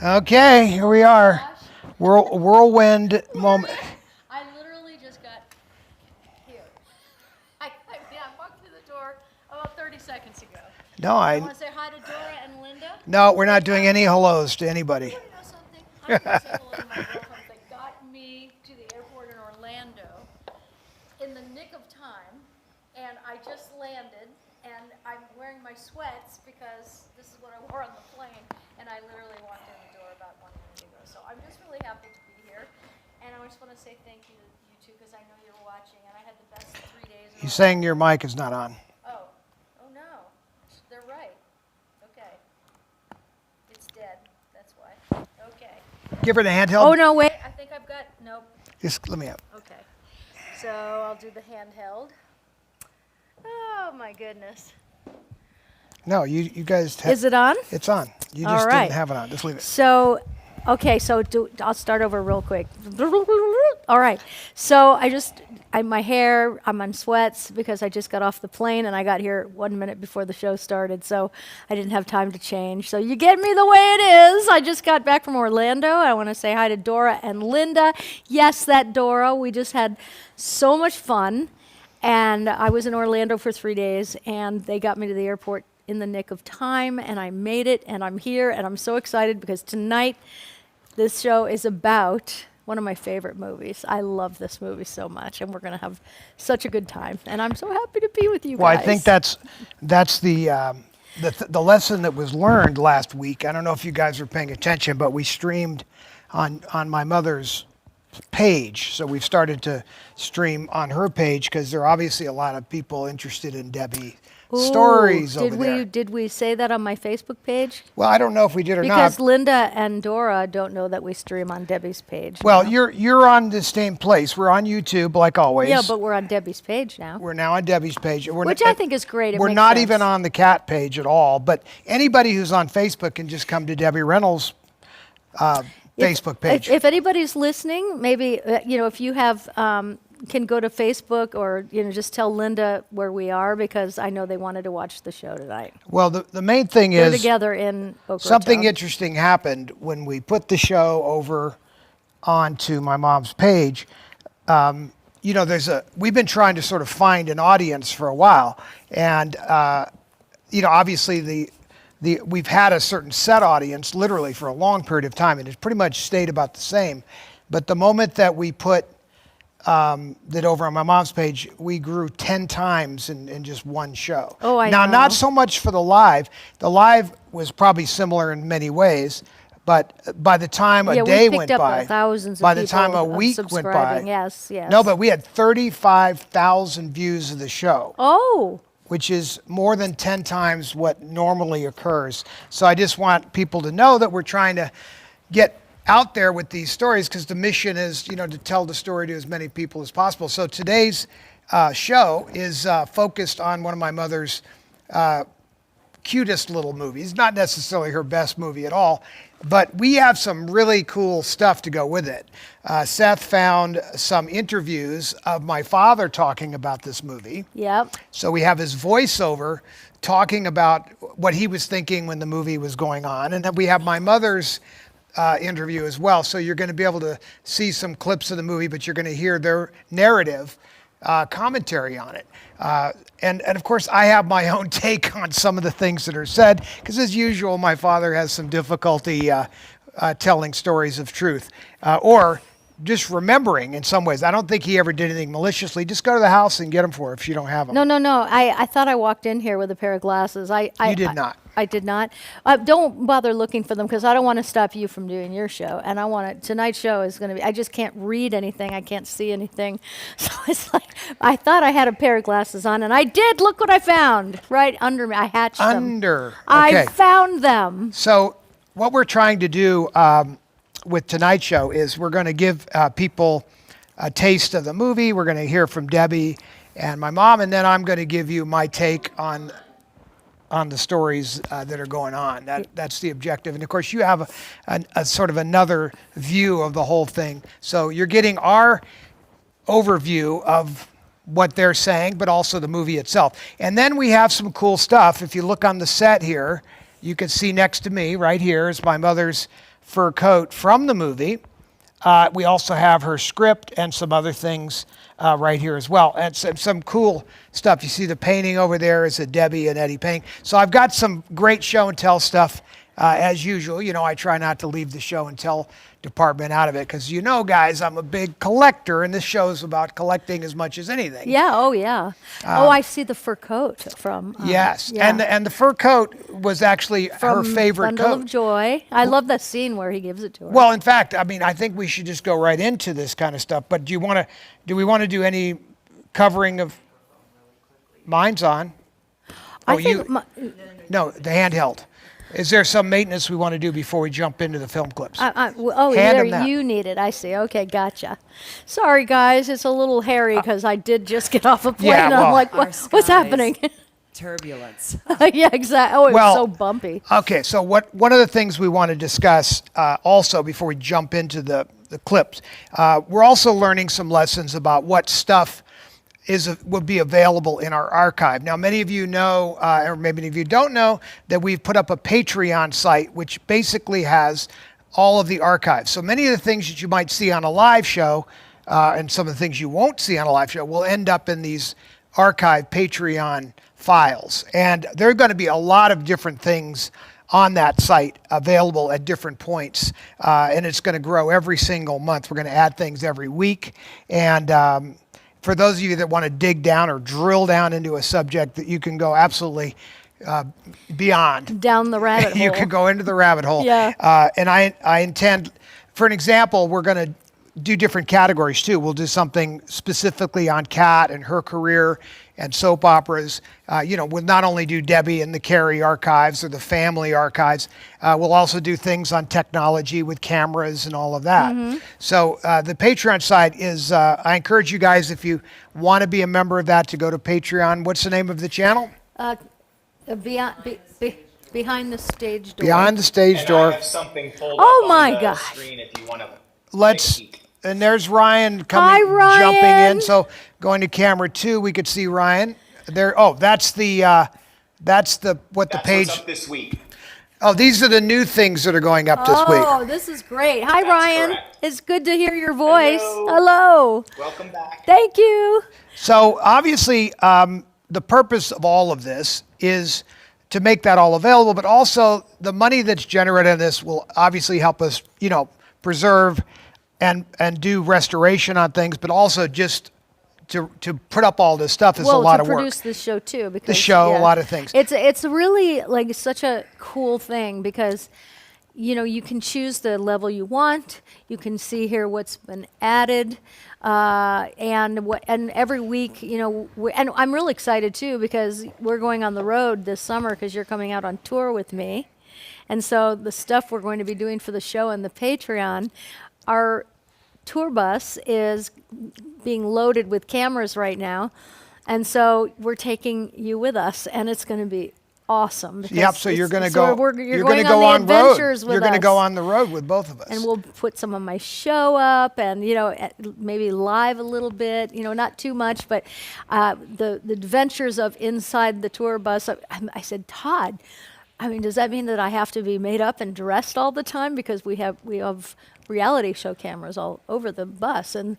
Okay, here we are. Whirlwind moment. I literally just got here. I walked through the door about 30 seconds ago. No, I want to say hi to Dora and Linda. No, we're not doing any hellos to anybody. You want to know something? I'm going to say hello to my girlfriends that got me to the airport in Orlando in the nick of time, and I just landed, and I'm wearing my sweats because this is what I wore on the plane, and I literally walked in the door about 1 minute ago. So I'm just really happy to be here, and I just want to say thank you to you two because I know you're watching, and I had the best 3 days. He's saying your mic is not on. Oh no, they're right. Okay, it's dead. That's why. Okay. Give her the handheld. Oh no, wait. I think I've got nope. Just let me up. Okay. So I'll do the handheld. Oh my goodness. No, you guys. Is it on? It's on. You All just right. didn't have it on. Just leave it. So, okay, I'll start over real quick. All right. So my hair, I'm on sweats because I just got off the plane and I got here 1 minute before the show started, so I didn't have time to change. So you get me the way it is. I just got back from Orlando. I want to say hi to Dora and Linda. Yes, that Dora. We just had so much fun. And I was in Orlando for 3 days, and they got me to the airport in the nick of time, and I made it, and I'm here, and I'm so excited because tonight this show is about one of my favorite movies. I love this movie so much, and we're going to have such a good time, and I'm so happy to be with you guys. Well, I think that's the lesson that was learned last week. I don't know if you guys were paying attention, but we streamed on my mother's page. So we've started to stream on her page because there are obviously a lot of people interested in Debbie stories over there. Did we say that on my Facebook page? Well, I don't know if we did or not. Because Linda and Dora don't know that we stream on Debbie's page. Well, now. you're on the same place. We're on YouTube like always. Yeah, but we're on Debbie's page now. We're now on Debbie's page. Which I think is great. We're not even on the cat page at all. But anybody who's on Facebook can just come to Debbie Reynolds' Facebook page. If anybody's listening, maybe if you have can go to Facebook or just tell Linda where we are because I know they wanted to watch the show tonight. Well, the main thing They're is together in Boca something Raton. interesting happened when we put the show over onto my mom's page. We've been trying to sort of find an audience for a while, and obviously we've had a certain set audience literally for a long period of time, and it's pretty much stayed about the same. But the moment that we put that over on my mom's page, we grew 10 times in just one show. Oh, I know. know. Not so much for the live. The live was probably similar in many ways, but by the time a day went by, by the time a week went by, yes. No, but we had 35,000 views of the show. Oh. Which is more than 10 times what normally occurs. So I just want people to know that we're trying to get out there with these stories because the mission is, to tell the story to as many people as possible. So today's show is focused on one of my mother's cutest little movies. Not necessarily her best movie at all, but we have some really cool stuff to go with it. Seth found some interviews of my father talking about this movie. Yep. So we have his voiceover talking about what he was thinking when the movie was going on. And then we have my mother's interview as well. So you're going to be able to see some clips of the movie, but you're going to hear their narrative commentary on it. And of course, I have my own take on some of the things that are said, because as usual, my father has some difficulty telling stories of truth, or just remembering in some ways. I don't think he ever did anything maliciously. Just go to the house and get them for her if you don't have them. No. I thought I walked in here with a pair of glasses. You did not. I did not. Don't bother looking for them because I don't want to stop you from doing your show. And tonight's show is going to be, I just can't read anything. I can't see anything. So it's like, I thought I had a pair of glasses on, and I did. Look what I found right under me. I hatched them. Okay. I found them. So what we're trying to do with tonight's show is we're going to give people a taste of the movie. We're going to hear from Debbie and my mom, and then I'm going to give you my take on the stories that are going on. That's the objective. And of course, you have a sort of another view of the whole thing. So you're getting our overview of what they're saying, but also the movie itself. And then we have some cool stuff. If you look on the set here, you can see next to me right here is my mother's fur coat from the movie. We also have her script and some other things right here as well. And some cool stuff. You see the painting over there is a Debbie and Eddie painting. So I've got some great show and tell stuff as usual. You know, I try not to leave the show and tell department out of it because you know, guys, I'm a big collector and this show's about collecting as much as anything. Yeah, oh yeah. I see the fur coat from. Yes, yeah. and the fur coat was actually her favorite Bundle coat. of Joy. I love that scene where he gives it to her. Well, in fact, I mean, I think we should just go right into this kind of stuff. But do we want to do any covering of? Mine's on. I think No, the handheld. Is there some maintenance we want to do before we jump into the film clips? Oh, Hand there, him that. you need it. I see. Okay, gotcha. Sorry, guys. It's a little hairy because I did just get off a plane. Yeah, and well- I'm like, Our what's skies. happening? Turbulence. Yeah, exactly. Oh, it Well, was so bumpy. Okay, so one of the things we want to discuss also before we jump into the clips, we're also learning some lessons about what stuff would be available in our archive. Now, many of you know, or maybe many of you don't know, that we've put up a Patreon site which basically has all of the archives. So many of the things that you might see on a live show and some of the things you won't see on a live show will end up in these archive Patreon files. And there are going to be a lot of different things on that site available at different points. And it's going to grow every single month. We're going to add things every week. And for those of you that want to dig down or drill down into a subject, that you can go absolutely beyond. Down the rabbit hole. You can go into the rabbit hole. Yeah. And I intend, for an example, we're going to do different categories too. We'll do something specifically on Kat and her career and soap operas. We'll not only do Debbie and the Carrie archives or the family archives, we'll also do things on technology with cameras and all of that. Mm-hmm. So the Patreon site is, I encourage you guys, if you want to be a member of that, to go to Patreon. What's the name of the channel? Behind the stage door. Behind the Stage And Door. I have something pulled Oh up my on the gosh. screen if you want to. And there's Ryan Hi, coming, jumping Ryan. in. So going to camera 2, we could see Ryan there. Oh, that's the page. What's up this week. Oh, these are the new things that are going up this week. Oh, this is great. Hi, That's Ryan. correct. It's good to hear your voice. Hello. Hello. Welcome back. Thank you. So obviously, the purpose of all of this is to make that all available, but also the money that's generated in this will obviously help us, preserve and do restoration on things, but also just to put up all this stuff is a lot of work. to produce this show too, because The show, a lot of things. It's really like such a cool thing because you can choose the level you want. You can see here what's been added, and every week, and I'm really excited too because we're going on the road this summer because you're coming out on tour with me, and so the stuff we're going to be doing for the show and the Patreon, our tour bus is being loaded with cameras right now, and so we're taking you with us, and it's going to be awesome. Yep. So you're going to so go. you're going to on go the on road. adventures with You're going to us. go on the road with both of us. And we'll put some of my show up, and maybe live a little bit. Not too much, but the adventures of inside the tour bus. I said, Todd, does that mean that I have to be made up and dressed all the time because we have reality show cameras all over the bus, and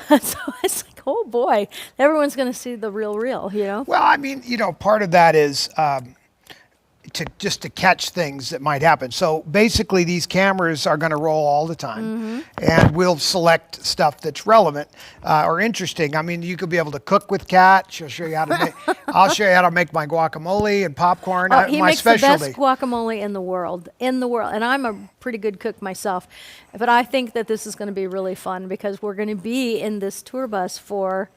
so it's like, oh boy, everyone's going to see the real. Well, part of that is to catch things that might happen. So basically, these cameras are going to roll all the time, and we'll select stuff that's relevant or interesting. You could be able to cook with Kat. She'll show you how to make. I'll show you how to make my guacamole and popcorn. He my makes specialty. the best guacamole in the world, and I'm a pretty good cook myself. But I think that this is going to be really fun because we're going to be in this tour bus for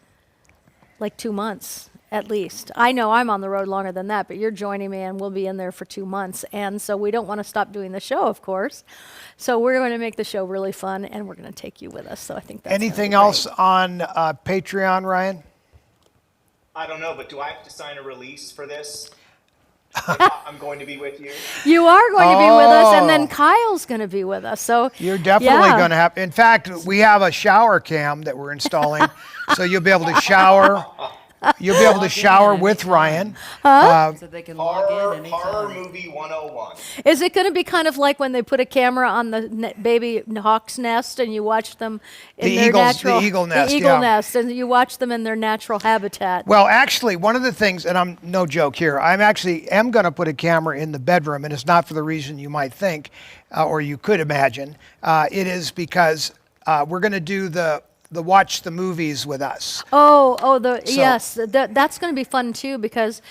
like 2 months at least. I know I'm on the road longer than that, but you're joining me and we'll be in there for 2 months. And so we don't want to stop doing the show, of course. So we're going to make the show really fun and we're going to take you with us. So I think that's Anything gonna be else on Patreon, Ryan? I don't know, but do I have to sign a release for this? I'm going to be with you. You are going to be with us, and Oh. then Kyle's going to be with us. So You're definitely yeah. going to have. In fact, we have a shower cam that we're installing, so you'll be able to shower. You'll be able to Log in shower at with any Ryan. time. So they can log Horror, in horror anytime. movie 101. Is it going to be kind of like when they put a camera on the baby hawk's nest and you watch them in The their eagles- the natural eagle nest, the eagle yeah. nest, and you watch them in their natural habitat? Well, actually, one of the things, and I'm no joke here, I'm actually am going to put a camera in the bedroom, and it's not for the reason you might think, or you could imagine. It is because we're going to do the watch the movies with us. Yes, that's going to be fun too because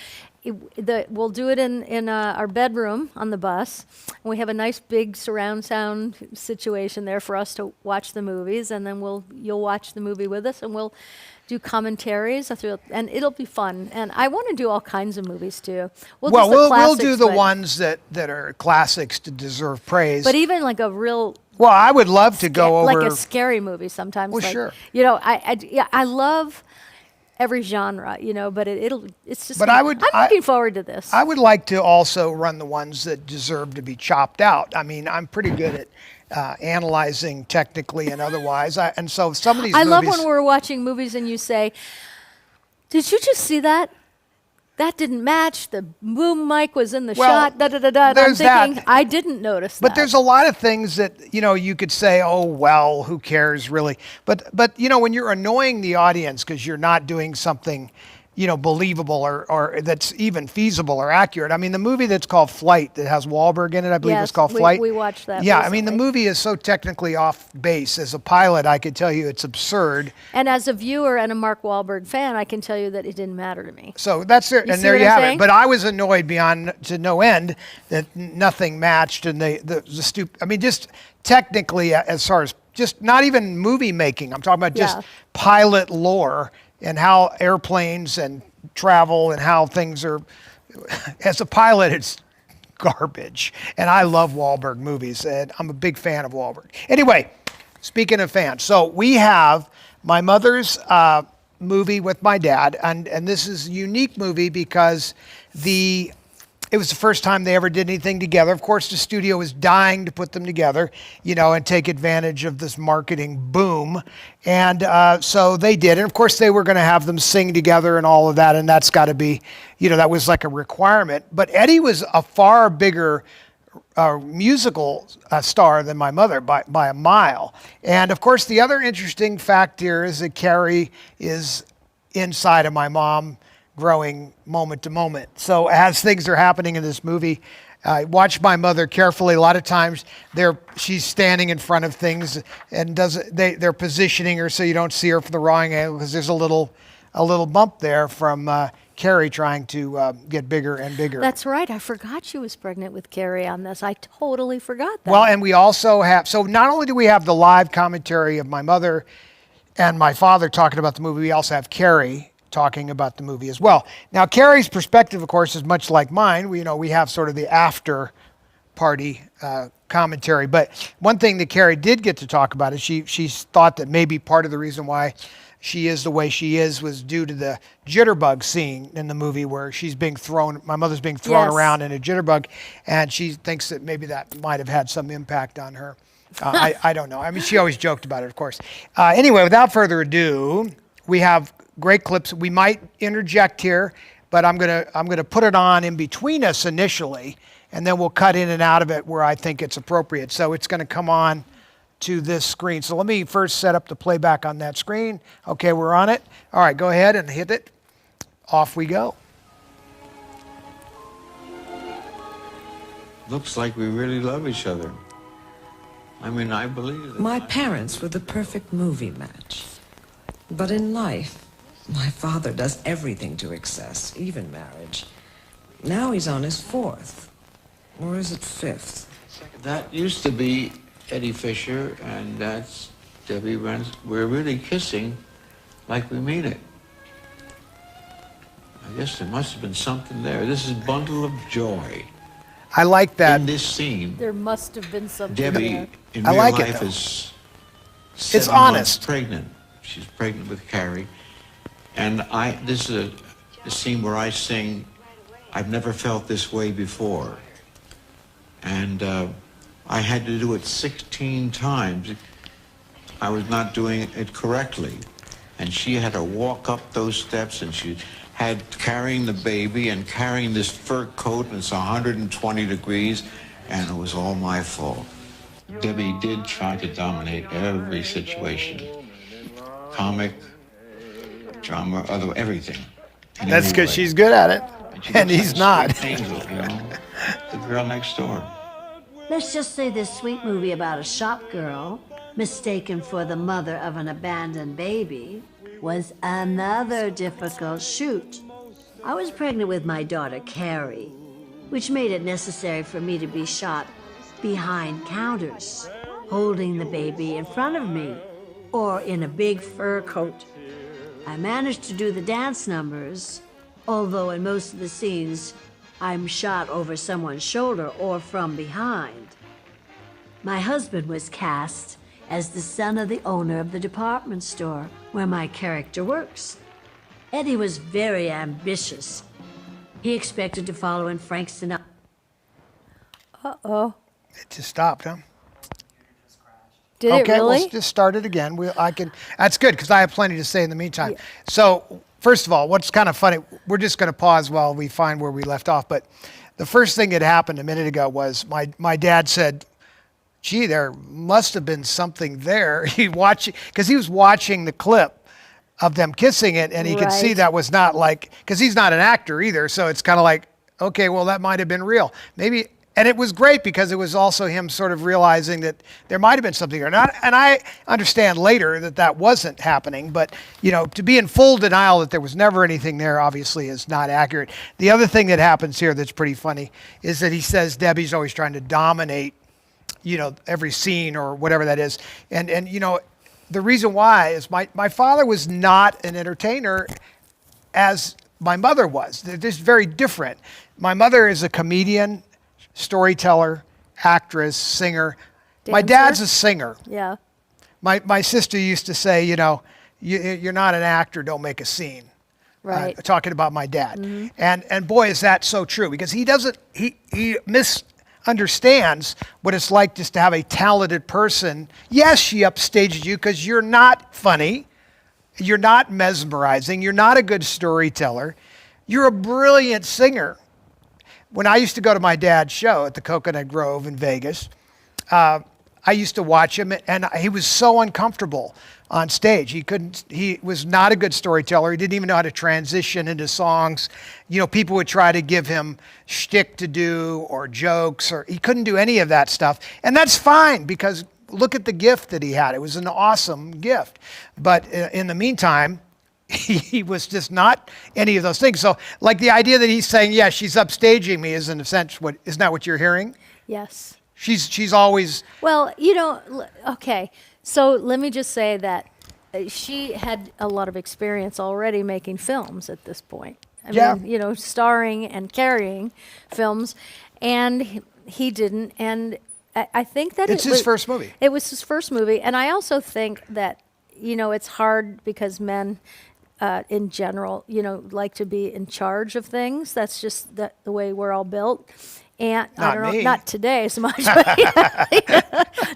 we'll do it in our bedroom on the bus. And we have a nice big surround sound situation there for us to watch the movies, and then you'll watch the movie with us, and we'll do commentaries, and it'll be fun. And I want to do all kinds of movies too. Well, do the we'll classics, do the but- ones that are classics to deserve praise. But even like a real Well, I would love to go over. like a scary movie sometimes. Well, like, sure. I love every genre, but it's just. But I'm I'm looking forward to this. I would like to also run the ones that deserve to be chopped out. I mean, I'm pretty good at analyzing technically and otherwise. And so some of these I movies. love when we're watching movies and you say, "Did you just see that? That didn't match. The boom mic was in the Well, shot." Da da da da. And I'm there's that. thinking, I didn't notice that. But there's a lot of things that you could say, oh well, who cares really? But when you're annoying the audience because you're not doing something believable or that's even feasible or accurate. I mean, the movie that's called Flight that has Wahlberg in it, I believe Yes, it's called we- Flight. we watched that Yeah, I mean, the recently. movie is so technically off base. As a pilot, I could tell you it's absurd. And as a viewer and a Mark Wahlberg fan, I can tell you that it didn't matter to me. So that's it, and see there what you I'm have saying? it. But I was annoyed beyond to no end that nothing matched, and the stupid. I mean, just technically, as far as just not even movie making. I'm talking about just Yeah. pilot lore and how airplanes and travel and how things are. As a pilot, it's garbage, and I love Wahlberg movies, and I'm a big fan of Wahlberg. Anyway, speaking of fans, so we have my mother's movie with my dad, and this is a unique movie because it was the first time they ever did anything together. Of course, the studio was dying to put them together, and take advantage of this marketing boom. And so they did. And of course, they were going to have them sing together and all of that. And that's got to be, that was like a requirement. But Eddie was a far bigger musical star than my mother by a mile. And of course, the other interesting fact here is that Carrie is inside of my mom, growing moment to moment. So as things are happening in this movie, watch my mother carefully. A lot of times she's standing in front of things and they're positioning her so you don't see her from the wrong angle because there's a little bump there from Carrie trying to get bigger and bigger. That's right. I forgot she was pregnant with Carrie on this. I totally forgot that. Well, and we also have, so not only do we have the live commentary of my mother and my father talking about the movie, we also have Carrie talking about the movie as well. Now, Carrie's perspective, of course, is much like mine. We have sort of the after party commentary. But one thing that Carrie did get to talk about is she thought that maybe part of the reason why she is the way she is was due to the jitterbug scene in the movie where my mother's being thrown Yes. around in a jitterbug, and she thinks that maybe that might have had some impact on her. I don't know. I mean, she always joked about it, of course. Anyway, without further ado, we have great clips. We might interject here, but I'm gonna put it on in between us initially, and then we'll cut in and out of it where I think it's appropriate. So it's going to come on to this screen. So let me first set up the playback on that screen. Okay, we're on it. All right, go ahead and hit it. Off we go. Looks like we really love each other. I mean, I believe that. My parents were the perfect movie match. But in life, my father does everything to excess, even marriage. Now he's on his fourth. Or is it fifth? That used to be Eddie Fisher, and that's Debbie Renz. We're really kissing like we mean it. I guess there must have been something there. This is Bundle of Joy. I like that. In this scene, there must have been something Debbie, there. in I real like it, life, though. is It's 7 months honest. pregnant. She's pregnant with Carrie. And this is a scene where I sing, I've never felt this way before. And I had to do it 16 times. I was not doing it correctly. And she had to walk up those steps, and she had carrying the baby and carrying this fur coat, and it's 120 degrees, and it was all my fault. Debbie did try to dominate every situation. Comic, drama, everything. In That's every because way. she's good at it, She and looks he's like a not. sweet angel, you know? The girl next door. Let's just say this sweet movie about a shop girl mistaken for the mother of an abandoned baby was another difficult shoot. I was pregnant with my daughter Carrie, which made it necessary for me to be shot behind counters, holding the baby in front of me or in a big fur coat. I managed to do the dance numbers, although in most of the scenes I'm shot over someone's shoulder or from behind. My husband was cast as the son of the owner of the department store where my character works. Eddie was very ambitious. He expected to follow in Frank Sinatra. Uh-oh. It just stopped, huh? Did Okay, it really? we'll just start it again. That's good because I have plenty to say in the meantime. So, first of all, what's kind of funny, we're just going to pause while we find where we left off. But the first thing that happened a minute ago was my dad said, "Gee, there must have been something there." Because he was watching the clip of them kissing it, and he could see Right. that was not like, because he's not an actor either. So it's kind of like, okay, well, that might have been real. Maybe. And it was great because it was also him sort of realizing that there might have been something there. And I understand later that that wasn't happening, but to be in full denial that there was never anything there obviously is not accurate. The other thing that happens here that's pretty funny is that he says Debbie's always trying to dominate, every scene or whatever that is. And the reason why is my father was not an entertainer as my mother was. They're just very different. My mother is a comedian, storyteller, actress, singer. My Dancer? dad's a singer. Yeah. My sister used to say, you're not an actor, don't make a scene. Right. Talking about my dad. And boy, is that so true, because he misunderstands what it's like just to have a talented person. Yes, she upstages you because you're not funny. You're not mesmerizing. You're not a good storyteller. You're a brilliant singer. When I used to go to my dad's show at the Coconut Grove in Vegas, I used to watch him, and he was so uncomfortable on stage. He was not a good storyteller. He didn't even know how to transition into songs. People would try to give him shtick to do or jokes, or he couldn't do any of that stuff. And that's fine, because look at the gift that he had. It was an awesome gift. But in the meantime, he was just not any of those things. So, like, the idea that he's saying, yeah, she's upstaging me is in a sense isn't that what you're hearing? Yes. She's always, Well, okay. So let me just say that she had a lot of experience already making films at this point. I mean, starring and carrying films, and he didn't. And I think that it's his first movie. It was his first movie, and I also think that it's hard because men, in general, like to be in charge of things. That's just the way we're all built. And I Not don't know, me. not today so much, but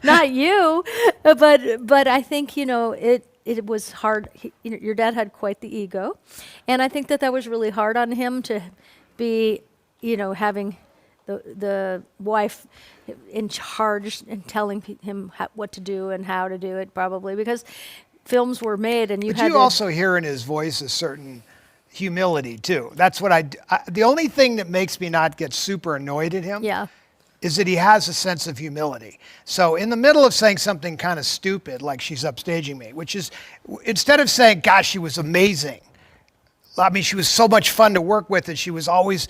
not you. But I think it was hard. Your dad had quite the ego, and I think that was really hard on him to be, having the wife in charge and telling him what to do and how to do it, probably because films were made and you But had you to, also hear in his voice a certain humility too. That's what the only thing that makes me not get super annoyed at him yeah. is that he has a sense of humility. So in the middle of saying something kind of stupid, like she's upstaging me, which is, instead of saying, gosh, she was amazing. I mean, she was so much fun to work with, and she was always,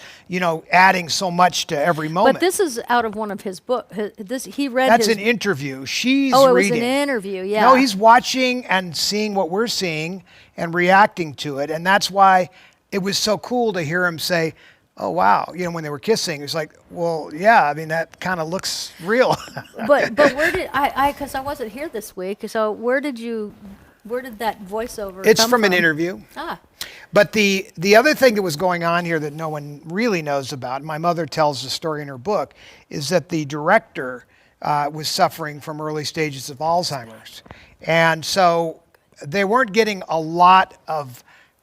adding so much to every moment. But this is out of one of his books. He read That's his. an interview. She's Oh, it was reading. an interview. Yeah. No, he's watching and seeing what we're seeing and reacting to it. And that's why it was so cool to hear him say, oh, wow. When they were kissing, it was like, well, yeah, I mean, that kind of looks real. But where did because I wasn't here this week. So where did that voiceover It's come from an interview. Ah. But the other thing that was going on here that no one really knows about, my mother tells the story in her book, is that the director was suffering from early stages of Alzheimer's. And so they weren't getting a lot of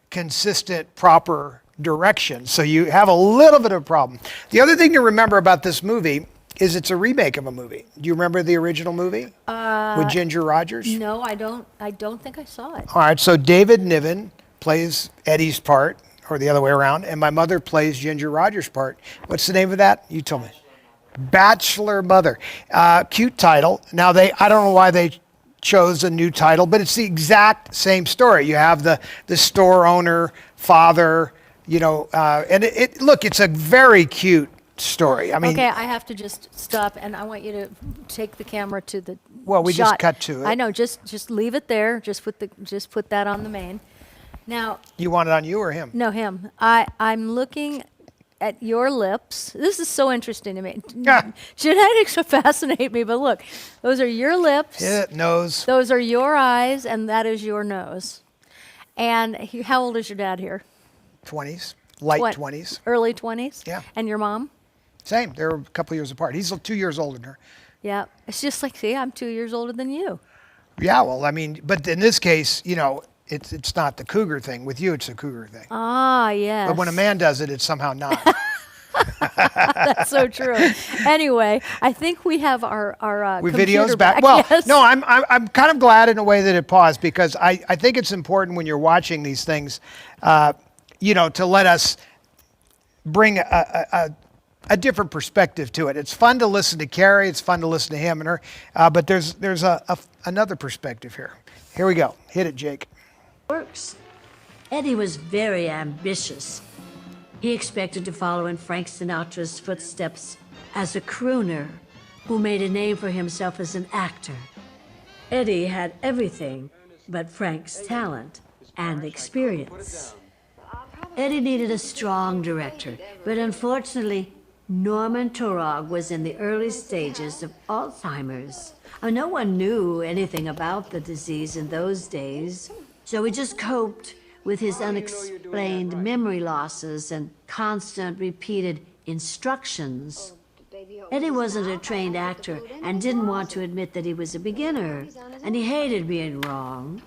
consistent, proper direction. So you have a little bit of a problem. The other thing to remember about this movie is it's a remake of a movie. Do you remember the original movie with Ginger Rogers? No, I don't. I don't think I saw it. All right, so David Niven plays Eddie's part, or the other way around, and my mother plays Ginger Rogers' part. What's the name of that? You tell me. Bachelor Mother. Cute title. Now I don't know why they chose a new title, but it's the exact same story. You have the store owner, father, and look, it's a very cute story. I mean, Okay, I have to just stop, and I want you to take the camera to the well, we just shot. cut to it. I know, just leave it there. Just put that on the main. Now, You want it on you or him? no, him. I'm looking at your lips. This is so interesting to me. Yeah. Genetics fascinate me, but look, those are your lips. Nose. Those are your eyes, and that is your nose. And how old is your dad here? 20s, light What? 20s. Early 20s? Yeah. And your mom? Same. They're a couple years apart. He's 2 years older than her. Yeah. It's just like, see, I'm 2 years older than you. Yeah, well, I mean, but in this case, it's not the cougar thing. With you, it's a cougar thing. Ah, yes. But when a man does it, it's somehow not. That's so true. Anyway, I think we have our We computer videos back. Well, yes. no, I'm kind of glad in a way that it paused, because I think it's important when you're watching these things, to let us bring a different perspective to it. It's fun to listen to Carrie. It's fun to listen to him and her. But there's another perspective here. Here we go. Hit it, Jake. Works. Eddie was very ambitious. He expected to follow in Frank Sinatra's footsteps as a crooner who made a name for himself as an actor. Eddie had everything but Frank's talent and experience. Eddie needed a strong director, but unfortunately, Norman Turog was in the early stages of Alzheimer's. No one knew anything about the disease in those days, so he just coped with his unexplained memory losses and constant repeated instructions. Eddie wasn't a trained actor and didn't want to admit that he was a beginner, and he hated being wrong.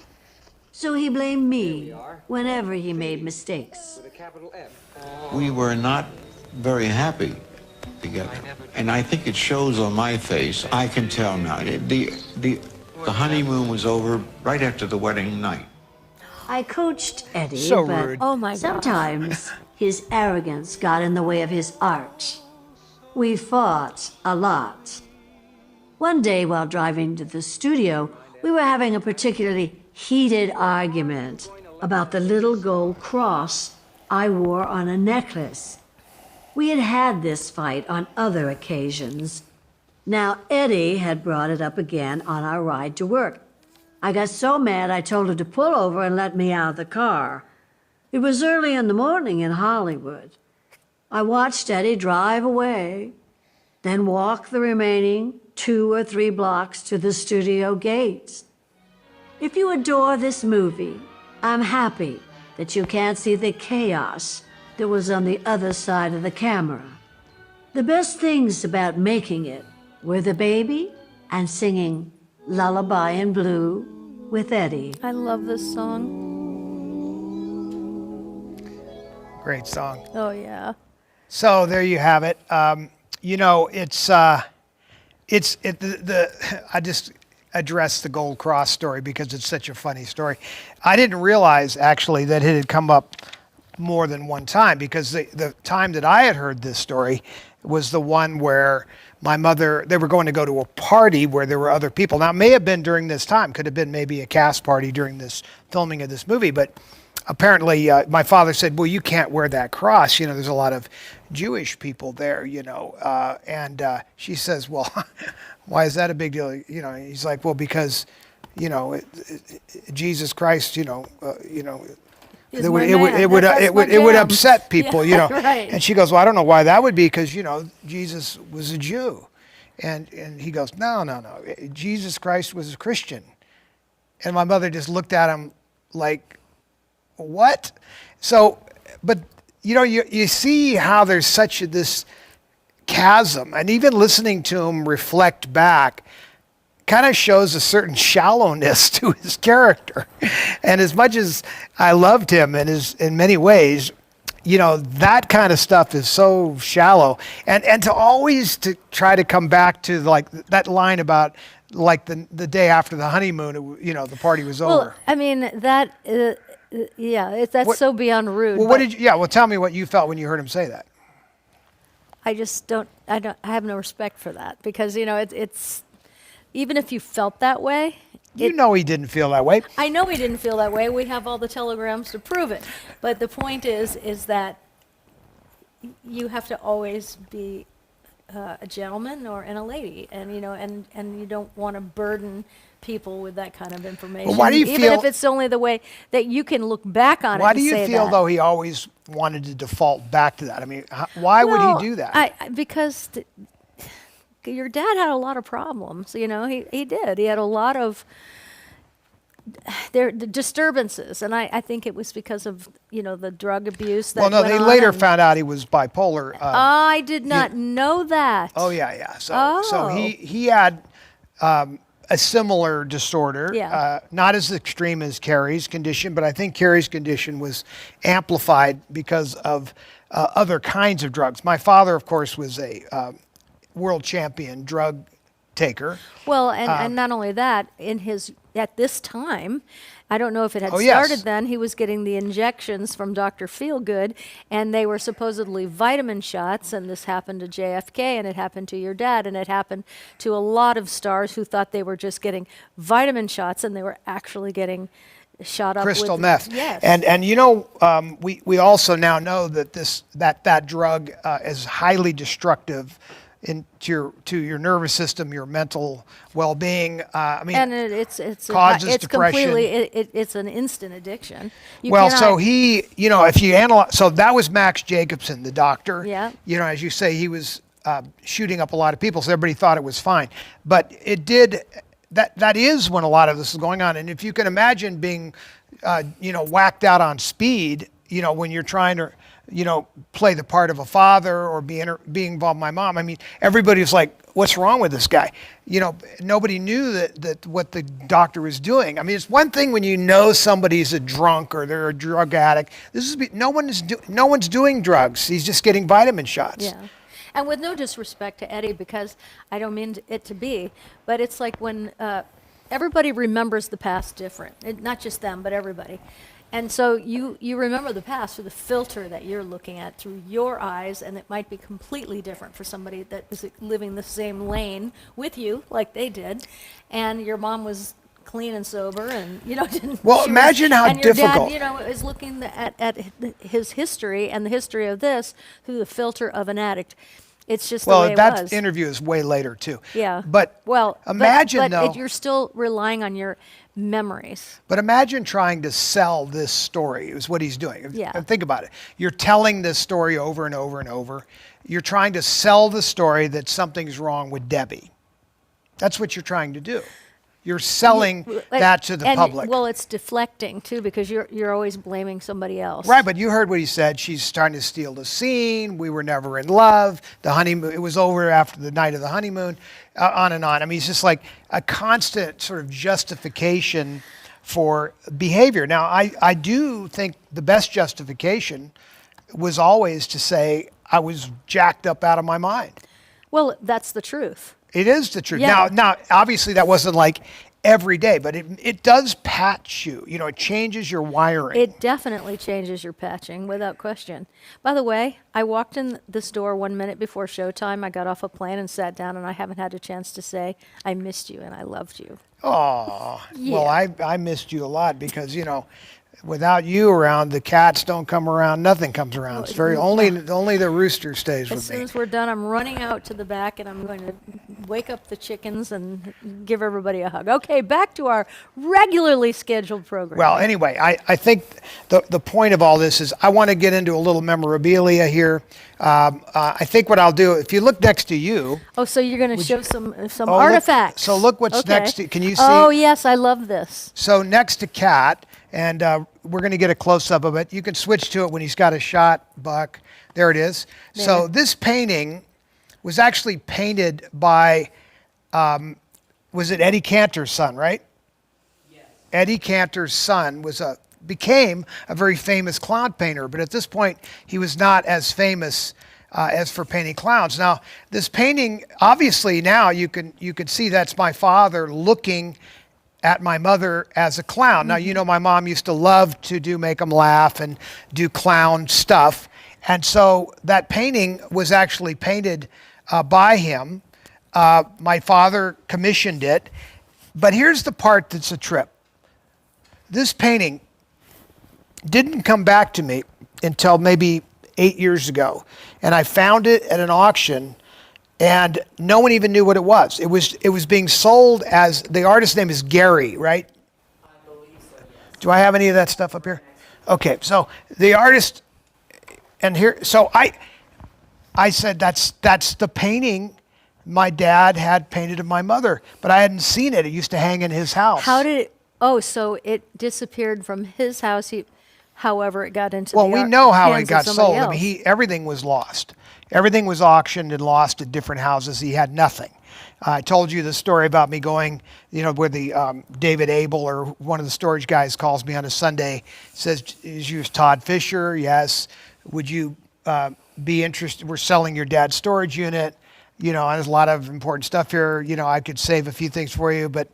So he blamed me whenever he made mistakes. We were not very happy together. And I think it shows on my face. I can tell now. The honeymoon was over right after the wedding night. I coached Eddie, So but rude. Oh my God. sometimes his arrogance got in the way of his art. We fought a lot. One day while driving to the studio, we were having a particularly heated argument about the little gold cross I wore on a necklace. We had had this fight on other occasions. Now, Eddie had brought it up again on our ride to work. I got so mad I told her to pull over and let me out of the car. It was early in the morning in Hollywood. I watched Eddie drive away, then walk the remaining 2 or 3 blocks to the studio gates. If you adore this movie, I'm happy that you can't see the chaos that was on the other side of the camera. The best things about making it were the baby and singing Lullaby in Blue with Eddie. I love this song. Great song. Oh, yeah. So there you have it. I just addressed the Gold Cross story because it's such a funny story. I didn't realize actually that it had come up more than one time, because the time that I had heard this story was the one where my mother, they were going to go to a party where there were other people. Now, it may have been during this time, could have been maybe a cast party during this filming of this movie, but apparently my father said, well, you can't wear that cross. There's a lot of Jewish people there, and she says, well, why is that a big deal? He's like, well, because, Jesus Christ, He's it my would, man. it would, That's it my would, it would jam. upset people, Yeah, right. And she goes, well, I don't know why that would be, because, Jesus was a Jew. And he goes, no. Jesus Christ was a Christian. And my mother just looked at him like, what? So, but, you see how there's such this chasm. And even listening to him reflect back, kind of shows a certain shallowness to his character. And as much as I loved him in many ways, that kind of stuff is so shallow. And to always to try to come back to like that line about like the day after the honeymoon, the party was over. Well, I mean, that, that's so beyond rude. Well, tell me what you felt when you heard him say that. I just I have no respect for that because, it's, even if you felt that way. He didn't feel that way. I know he didn't feel that way. We have all the telegrams to prove it. But the point is that you have to always be a gentleman and a lady, and and you don't want to burden people with that kind of information. Well, why do you even feel, if it's only the way that you can look back on it? Why and do you say feel that. though he always wanted to default back to that? I mean, why would he do that? Because your dad had a lot of problems. He did. He had a lot of the disturbances, and I think it was because of the drug abuse. That Well, no, they later found out he was bipolar. I did not know that. Oh yeah. So he had a similar disorder, Yeah. not as extreme as Carrie's condition, but I think Carrie's condition was amplified because of other kinds of drugs. My father, of course, was a world champion drug taker. Well, and not only that, at this time, I don't know if it had Oh, yes. started then, he was getting the injections from Dr. Feelgood, and they were supposedly vitamin shots, and this happened to JFK, and it happened to your dad, and it happened to a lot of stars who thought they were just getting vitamin shots, and they were actually getting shot up Crystal with meth. Yes. And we also now know that that drug is highly destructive to your nervous system, your mental well-being. And it's causes it's depression. completely it's an instant addiction. So he, if you analyze, so that was Max Jacobson, the doctor. Yeah. As you say, he was shooting up a lot of people, so everybody thought it was fine. But it did. That is when a lot of this is going on. And if you can imagine being, whacked out on speed, when you're trying to, play the part of a father or being involved with my mom. I mean, everybody was like, what's wrong with this guy? Nobody knew that what the doctor was doing. I mean, it's one thing when you know somebody's a drunk or they're a drug addict. No one's doing drugs. He's just getting vitamin shots. Yeah. And with no disrespect to Eddie, because I don't mean it to be, but it's like when everybody remembers the past different. Not just them, but everybody. And so you remember the past through the filter that you're looking at through your eyes, and it might be completely different for somebody that is living the same lane with you, like they did. And your mom was clean and sober, and didn't. Well, imagine how and your difficult. dad, is looking at his history and the history of this through the filter of an addict. It's just the way it was. Well, that interview is way later too. Yeah. But imagine though. You're still relying on your memories. But imagine trying to sell this story is what he's doing. Yeah. And think about it. You're telling this story over and over and over. You're trying to sell the story that something's wrong with Debbie. That's what you're trying to do. You're selling that to the public. Well, it's deflecting too, because you're always blaming somebody else. Right, but you heard what he said. She's trying to steal the scene. We were never in love. The honeymoon, it was over after the night of the honeymoon, on and on. I mean, it's just like a constant sort of justification for behavior. Now, I do think the best justification was always to say, I was jacked up out of my mind. Well, that's the truth. It is the truth. Yeah. Now, obviously that wasn't like every day, but it does patch you. It changes your wiring. It definitely changes your patching, without question. By the way, I walked in this door 1 minute before showtime. I got off a plane and sat down, and I haven't had a chance to say, I missed you and I loved you. Oh, Yeah. well, I missed you a lot because, without you around, the cats don't come around, nothing comes around. It's only the rooster stays As with soon me. as we're done, I'm running out to the back, and I'm going to wake up the chickens and give everybody a hug. Okay, back to our regularly scheduled program. Well, anyway, I think the point of all this is I want to get into a little memorabilia here. I think what I'll do, if you look next to you. Oh, so you're going to show some look- artifacts. so look what's Okay. next to, can you see? Oh, yes, I love this. So next to Cat, and we're going to get a close-up of it. You can switch to it when he's got a shot, Buck. There. There it is. There. So this painting was actually painted by was it Eddie Cantor's son, right? Yes. Eddie Cantor's son became a very famous clown painter, but at this point he was not as famous as for painting clowns. Now, this painting, obviously now you can see that's my father looking at my mother as a clown. Now, you know, my mom used to love to make them laugh and do clown stuff. And so that painting was actually painted by him. My father commissioned it. But here's the part that's a trip. This painting didn't come back to me until maybe 8 years ago. And I found it at an auction, and no one even knew what it was. It was being sold as, the artist's name is Gary, right? I believe so, yes. Do I have any of that stuff up here? Okay, so the artist, and here, so I said, that's the painting my dad had painted of my mother, but I hadn't seen it. It used to hang in his house. How did it? Oh, so it disappeared from his house. However, it got into Well, the we know how hands it of got somebody sold. I else. mean, everything was lost. Everything was auctioned and lost at different houses. He had nothing. I told you the story about me going, you know, where the David Abel or one of the storage guys calls me on a Sunday, says, "Is you Todd Fisher?" Yes. "Would you be interested? We're selling your dad's storage unit. You know, there's a lot of important stuff here. You know, I could save a few things for you, but,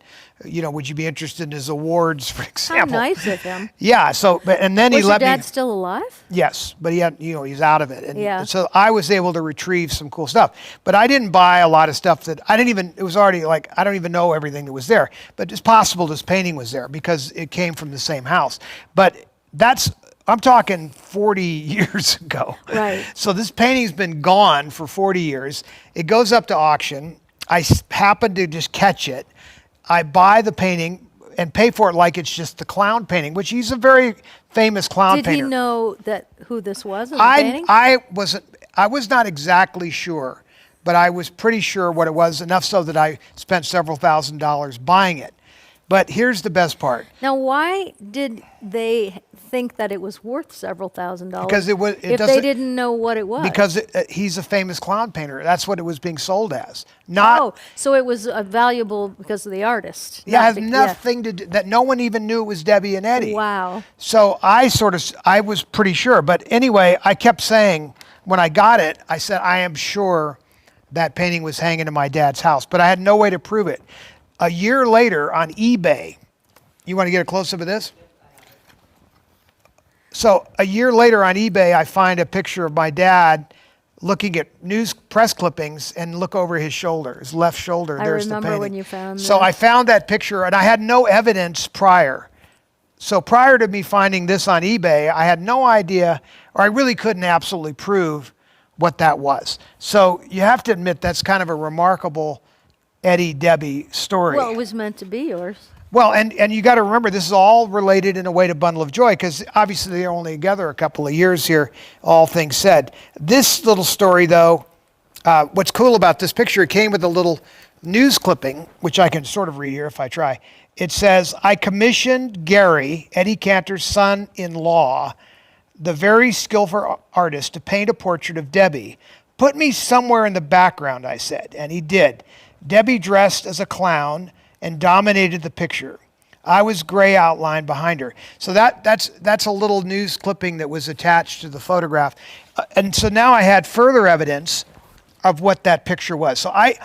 you know, would you be interested in his awards, for How example?" nice of him. Yeah. So, and then Was he your let me. dad still alive? Yes, but he had, you know, he's out of it. And Yeah. so I was able to retrieve some cool stuff. But I didn't buy a lot of stuff that it was already like, I don't even know everything that was there. But it's possible this painting was there because it came from the same house. But I'm talking 40 years ago. Right. So this painting's been gone for 40 years. It goes up to auction. I happen to just catch it. I buy the painting and pay for it like it's just the clown painting, which he's a very famous clown Did painter. he know who this was in the painting? I was not exactly sure, but I was pretty sure what it was, enough so that I spent several $1,000s buying it. But here's the best part. Now, why did they think that it was worth several $1,000s? Because it if they didn't know what it was. Because he's a famous clown painter. That's what it was being sold as. Not. So it was valuable because of the artist. Yeah, it not has be- nothing to do, that no one even knew it was Debbie and Eddie. Wow. So I was pretty sure. But anyway, I kept saying, when I got it, I said, I am sure that painting was hanging in my dad's house. But I had no way to prove it. A year later on eBay, you want to get a close-up of this? So a year later on eBay, I find a picture of my dad looking at press clippings and look over his shoulder, his left shoulder. I There's the remember painting. when you found So that. I found that picture, and I had no evidence prior. So prior to me finding this on eBay, I had no idea, or I really couldn't absolutely prove what that was. So you have to admit that's kind of a remarkable Eddie Debbie story. Well, it was meant to be yours. Well, and you got to remember, this is all related in a way to Bundle of Joy, because obviously they're only together a couple of years here, all things said. This little story, though, what's cool about this picture, it came with a little news clipping, which I can sort of read here if I try. It says, "I commissioned Gary, Eddie Cantor's son-in-law, the very skillful artist, to paint a portrait of Debbie. Put me somewhere in the background," I said, and he did. Debbie dressed as a clown and dominated the picture. I was gray outline behind her. So that's a little news clipping that was attached to the photograph. And so now I had further evidence of what that picture was. So I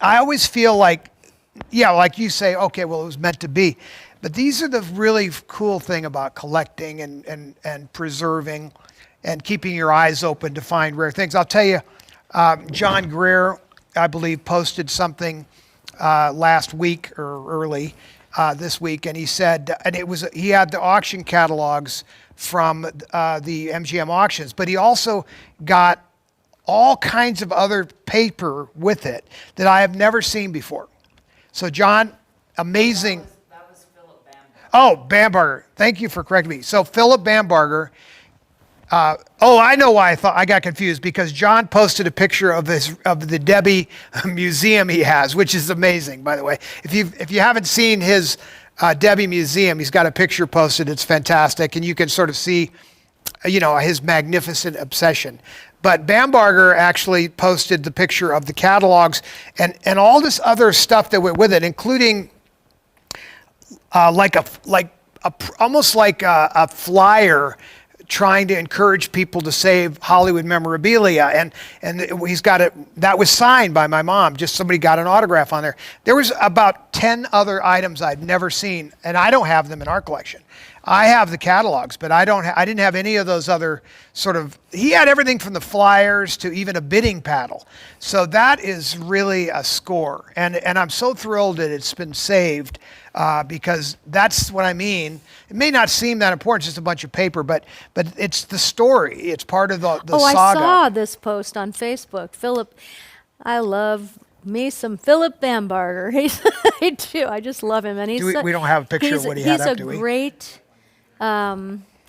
always feel like, yeah, like you say, okay, well, it was meant to be. But these are the really cool thing about collecting and preserving and keeping your eyes open to find rare things. I'll tell you, John Greer, I believe, posted something last week or early this week, and he said, and he had the auction catalogs from the MGM auctions, but he also got all kinds of other paper with it that I have never seen before. So John, amazing. That was Philip Bamberger. Oh, Bamberger. Thank you for correcting me. So Philip Bamberger. I know why I got confused, because John posted a picture of the Debbie museum he has, which is amazing, by the way. If you haven't seen his Debbie museum, he's got a picture posted. It's fantastic, and you can sort of see his magnificent obsession. But Bambarger actually posted the picture of the catalogs and all this other stuff that went with it, including almost like a flyer trying to encourage people to save Hollywood memorabilia, and he's got it. That was signed by my mom. Just somebody got an autograph on there. There was about 10 other items I'd never seen, and I don't have them in our collection. I have the catalogs, but I didn't have any of those other sort of. He had everything from the flyers to even a bidding paddle. So that is really a score, and I'm so thrilled that it's been saved. Because that's what I mean. It may not seem that important, just a bunch of paper, but it's the story. It's part of the saga. I saw this post on Facebook. Philip, I love me some Philip Bambarger. I do. I just love him, and We don't have a picture of what he had up, do we? He's a great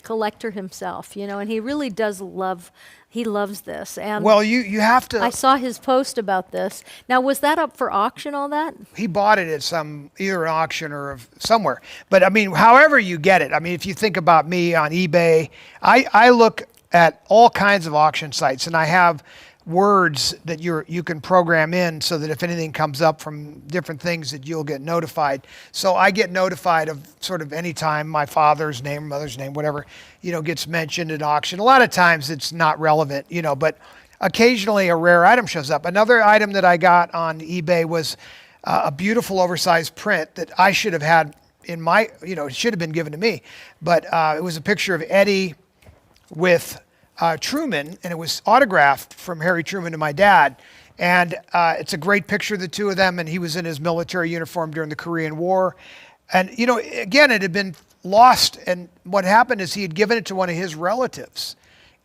collector himself, and he really does love. He loves this, and well, you have to. I saw his post about this. Now, was that up for auction? All that? He bought it at either an auction or somewhere. But I mean, however you get it. I mean, if you think about me on eBay, I look at all kinds of auction sites, and I have words that you can program in so that if anything comes up from different things that you'll get notified. So I get notified of sort of any time my father's name, mother's name, whatever, gets mentioned at auction. A lot of times it's not relevant, but occasionally a rare item shows up. Another item that I got on eBay was a beautiful oversized print that I should have had in my, it should have been given to me. But it was a picture of Eddie with Truman, and it was autographed from Harry Truman to my dad. And it's a great picture of the two of them, and he was in his military uniform during the Korean War. And, again, it had been lost, and what happened is he had given it to one of his relatives,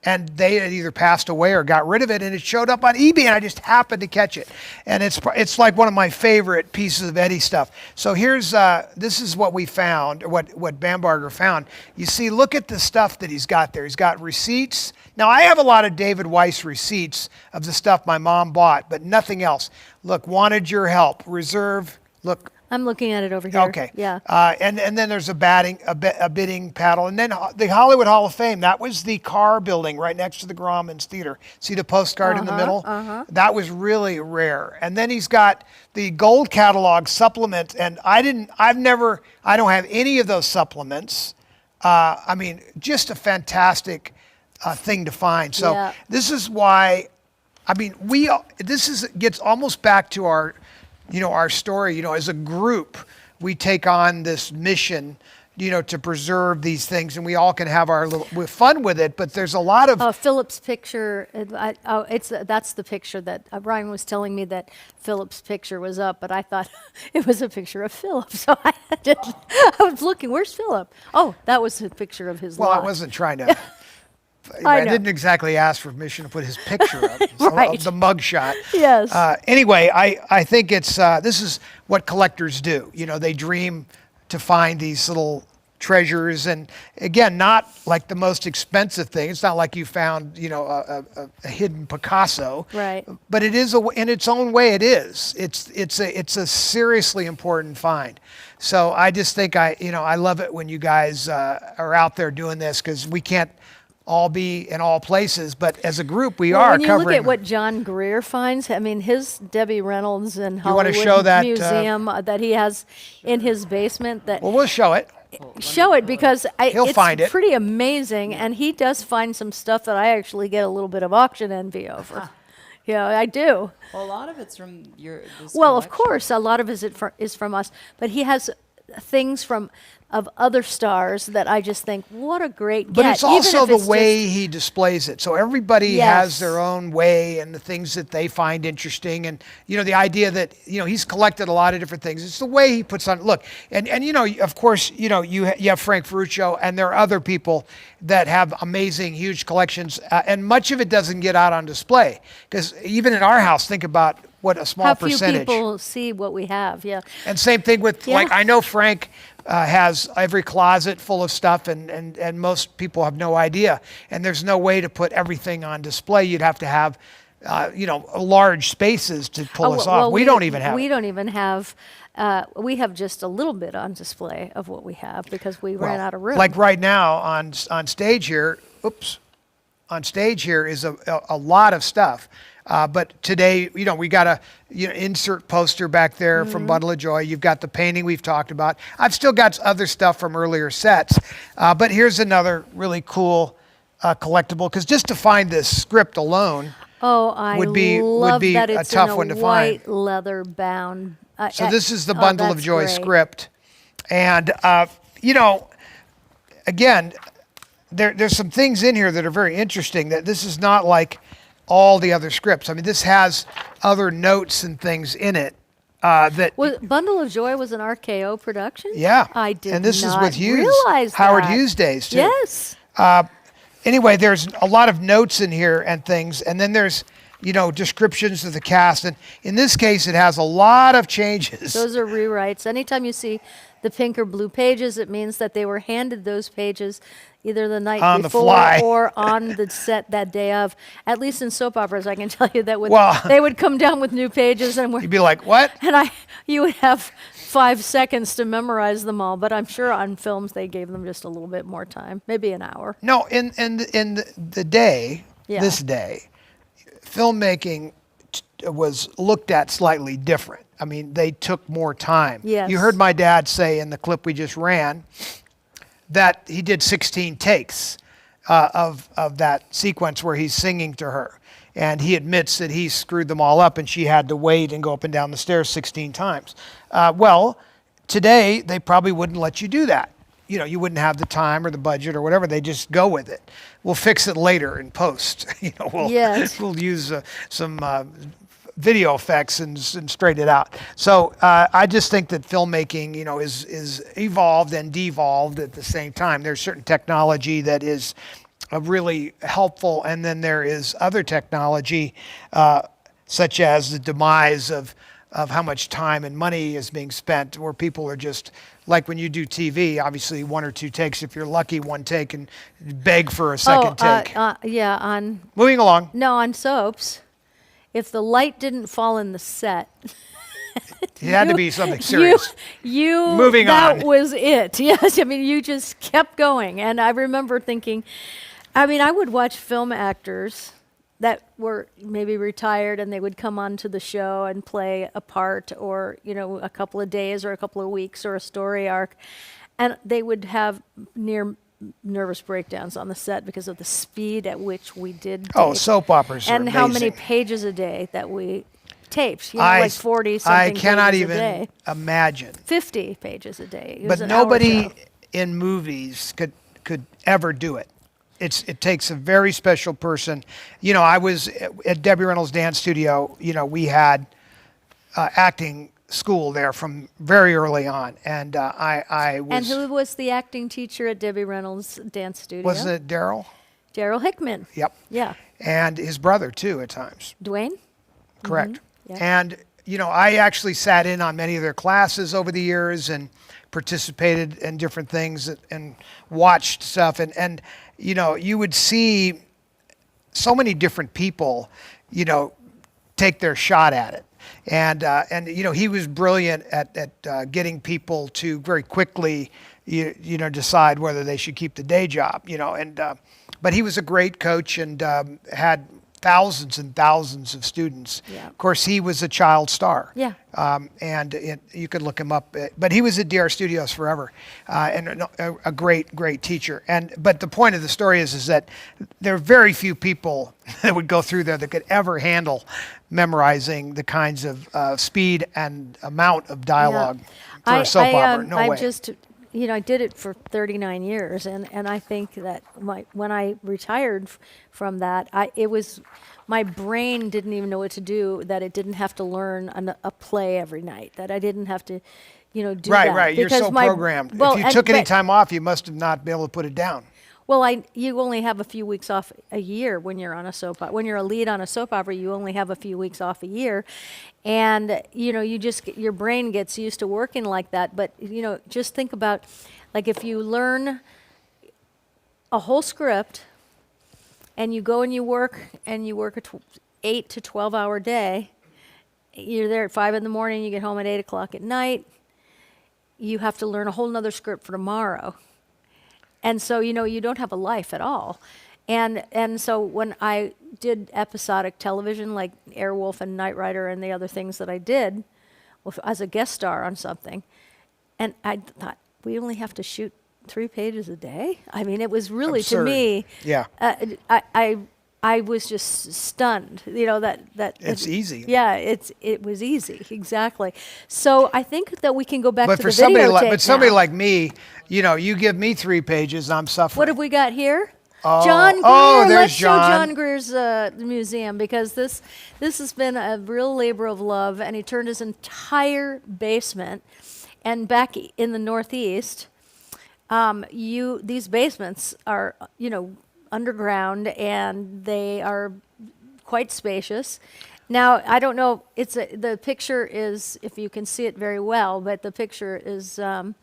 and they had either passed away or got rid of it, and it showed up on eBay, and I just happened to catch it. And it's like one of my favorite pieces of Eddie stuff. So this is what we found, what Bambarger found. You see, look at the stuff that he's got there. He's got receipts. Now, I have a lot of David Weiss receipts of the stuff my mom bought, but nothing else. Look, wanted your help, reserve, look. I'm looking at it over here. Okay. Yeah. And then there's a bidding paddle. And then the Hollywood Hall of Fame, that was the Carr building right next to the Grauman's Theater. See the postcard in the middle? That was really rare. And then he's got the gold catalog supplement. And I don't have any of those supplements. I mean, just a fantastic thing to find. So this is why, I mean, gets almost back to our story. As a group, we take on this mission, to preserve these things, and we all can have our little fun with it. But there's a lot of Philip's picture. That's the picture that Brian was telling me that Philip's picture was up, but I thought it was a picture of Philip. So I was looking. Where's Philip? Oh, that was a picture of his. Well, lot. I wasn't trying to. I didn't exactly ask for permission to put his picture up, Right. The mug shot. Yes. Anyway, I think this is what collectors do. They dream to find these little treasures, and again, not like the most expensive thing. It's not like you found, a hidden Picasso. Right. But it is in its own way. It is. It's a seriously important find. So I just think I love it when you guys are out there doing this, because we can't all be in all places, but as a group we are when you covering. Look at what John Greer finds, I mean, his Debbie Reynolds and Hollywood show that, Museum that he has in his basement. Well, we'll show it. Show it, because He'll find it. It's pretty amazing, and he does find some stuff that I actually get a little bit of auction envy over. Yeah, I do. Well, a lot of it's from this Well, of collection. course, a lot of it is from us, but he has things of other stars that I just think, what a great But get. it's also Even if the way he displays it. So everybody Yes. has their own way and the things that they find interesting. And, the idea that, he's collected a lot of different things. It's the way he puts on, look, and of course, you have Frank Ferruccio, and there are other people that have amazing, huge collections. And much of it doesn't get out on display. Because even in our house, think about what a small how few percentage. people see what we have, yeah. And same thing with, Yeah. I know Frank has every closet full of stuff, and most people have no idea. And there's no way to put everything on display. You'd have to have, large spaces to pull us off. We don't even have We it. don't even have. We have just a little bit on display of what we have because we ran out of room. Like right now on stage here, oops, on stage here is a lot of stuff. But today, we got a insert poster back there from Bundle of Joy. You've got the painting we've talked about. I've still got other stuff from earlier sets. But here's another really cool collectible, because just to find this script alone would be that a it's tough in a one to white find. leather bound. So this is the Bundle of that's Joy great. script. And, again, there's some things in here that are very interesting, that this is not like all the other scripts. I mean, this has other notes and things in it that... Bundle of Joy was an RKO production? Yeah. I did And this not is with Hughes. realize Howard that. Hughes days, too. Yes. Anyway, there's a lot of notes in here and things, and then there's, descriptions of the cast. And in this case, it has a lot of changes. Those are rewrites. Anytime you see the pink or blue pages, it means that they were handed those pages either the night On the before fly. or on the set that day of. At least in soap operas, I can tell you that Well- they would come down with new pages and You'd be like, what? you would have 5 seconds to memorize them all. But I'm sure on films they gave them just a little bit more time, maybe an hour. No, in the day, Yeah. this day, filmmaking was looked at slightly different. I mean, they took more time. Yes. You heard my dad say in the clip we just ran that he did 16 takes of that sequence where he's singing to her. And he admits that he screwed them all up and she had to wait and go up and down the stairs 16 times. Well, today they probably wouldn't let you do that. You wouldn't have the time or the budget or whatever. They just go with it. We'll fix it later in post. Yes. We'll use some video effects and straighten it out. So I just think that filmmaking, is evolved and devolved at the same time. There's certain technology that is really helpful, and then there is other technology, such as the demise of how much time and money is being spent, where people are just, like when you do TV, obviously 1 or 2 takes, if you're lucky, 1 take, and beg for a second take. Yeah, Moving along. on soaps, if the light didn't fall in the set, It had to be something serious. Moving that on. was it. Yes, I mean, you just kept going. And I remember thinking, I would watch film actors that were maybe retired and they would come onto the show and play a part or, a couple of days or a couple of weeks or a story arc. And they would have near nervous breakdowns on the set because of the speed at which we did Oh, tape. soap operas are And how many amazing. pages a day that we taped, like 40 something I cannot pages even a day. imagine. 50 pages a day. It was But an hour nobody show. in movies could ever do it. It takes a very special person. I was at Debbie Reynolds' dance studio. We had acting school there from very early on, and I was. And who was the acting teacher at Debbie Reynolds' dance studio? Wasn't it Daryl? Daryl Hickman. Yep. Yeah. And his brother too at times. Dwayne? Correct. Yeah. And I actually sat in on many of their classes over the years and participated in different things and watched stuff, and you would see so many different people, take their shot at it. And he was brilliant at getting people to very quickly decide whether they should keep the day job, but he was a great coach and had thousands and thousands of students. Yeah. Of course, he was a child star. Yeah. You could look him up, but he was at DR Studios forever, and a great teacher. But the point of the story is that there are very few people that would go through there that could ever handle memorizing the kinds of speed and amount of dialogue for a soap opera. No I way. just, I did it for 39 years, and I think that when I retired from that, it was my brain didn't even know what to do. That it didn't have to learn a play every night. That I didn't have to, do that. Right. You're because so programmed. If you took any time off, you must have not been able to put it down. Well, you only have a few weeks off a year when you're on a soap opera. When you're a lead on a soap opera, you only have a few weeks off a year, and you just your brain gets used to working like that. But just think about, like, if you learn a whole script, and you go and you work a 8 to 12 hour day. You're there at 5 in the morning. You get home at 8 o'clock at night. You have to learn a whole nother script for tomorrow. And so, you don't have a life at all. And so when I did episodic television like Airwolf and Knight Rider and the other things that I did as a guest star on something, and I thought, we only have to shoot 3 pages a day? I mean, it was really, Absurd. to me, Yeah. I was just stunned, that It's easy. Yeah, it was easy, exactly. So I think that we can go back But to for the somebody videotape now. like me, you give me 3 pages, I'm suffering. What have we got here? Oh, John Greer. oh, there's Let's show John. John Greer's museum, because this has been a real labor of love, and he turned his entire basement. And back in the Northeast, these basements are underground, and they are quite spacious. Now, I don't know. The picture is, if you can see it very well, but the picture is a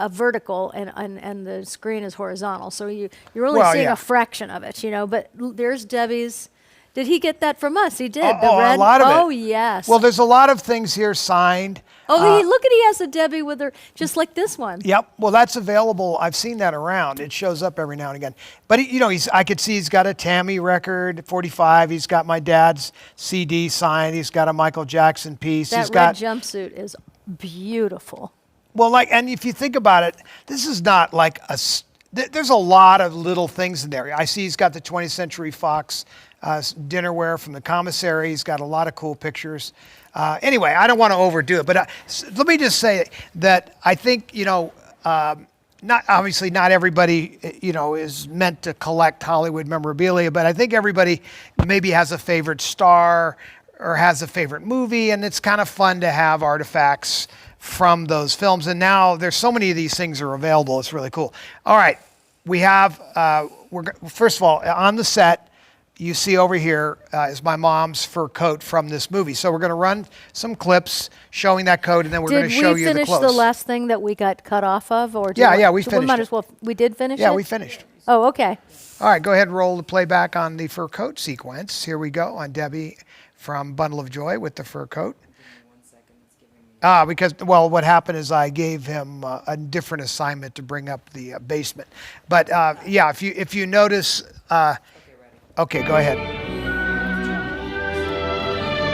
vertical, and the screen is horizontal. So you're only Well, seeing yeah. a fraction of it, But there's Debbie's. Did he get that from us? He did. A lot of it. Oh, yes. Well, there's a lot of things here signed. Look at, he has a Debbie with her, just like this one. Yep. Well, that's available. I've seen that around. It shows up every now and again. But I could see he's got a Tammy record, 45. He's got my dad's CD signed. He's got a Michael Jackson piece. That He's red got jumpsuit is beautiful. well, and if you think about it, this is not like there's a lot of little things in there. I see he's got the 20th Century Fox dinnerware from the commissary. He's got a lot of cool pictures. Anyway, I don't want to overdo it, but let me just say that I think, not everybody, is meant to collect Hollywood memorabilia, but I think everybody maybe has a favorite star or has a favorite movie, and it's kind of fun to have artifacts from those films. And now there's so many of these things are available. It's really cool. All right, we have, first of all, on the set, you see over here is my mom's fur coat from this movie. So we're going to run some clips showing that coat, and then we're going to show you the Did we clothes. finish the last thing that we got cut off of? Or Yeah, we so finished might it. as well. We did finish it? Yeah, we finished. Oh, okay. All right, go ahead and roll the playback on the fur coat sequence. Here we go on Debbie from Bundle of Joy with the fur coat. Because what happened is I gave him a different assignment to bring up the basement. But yeah, if you notice, okay, go ahead.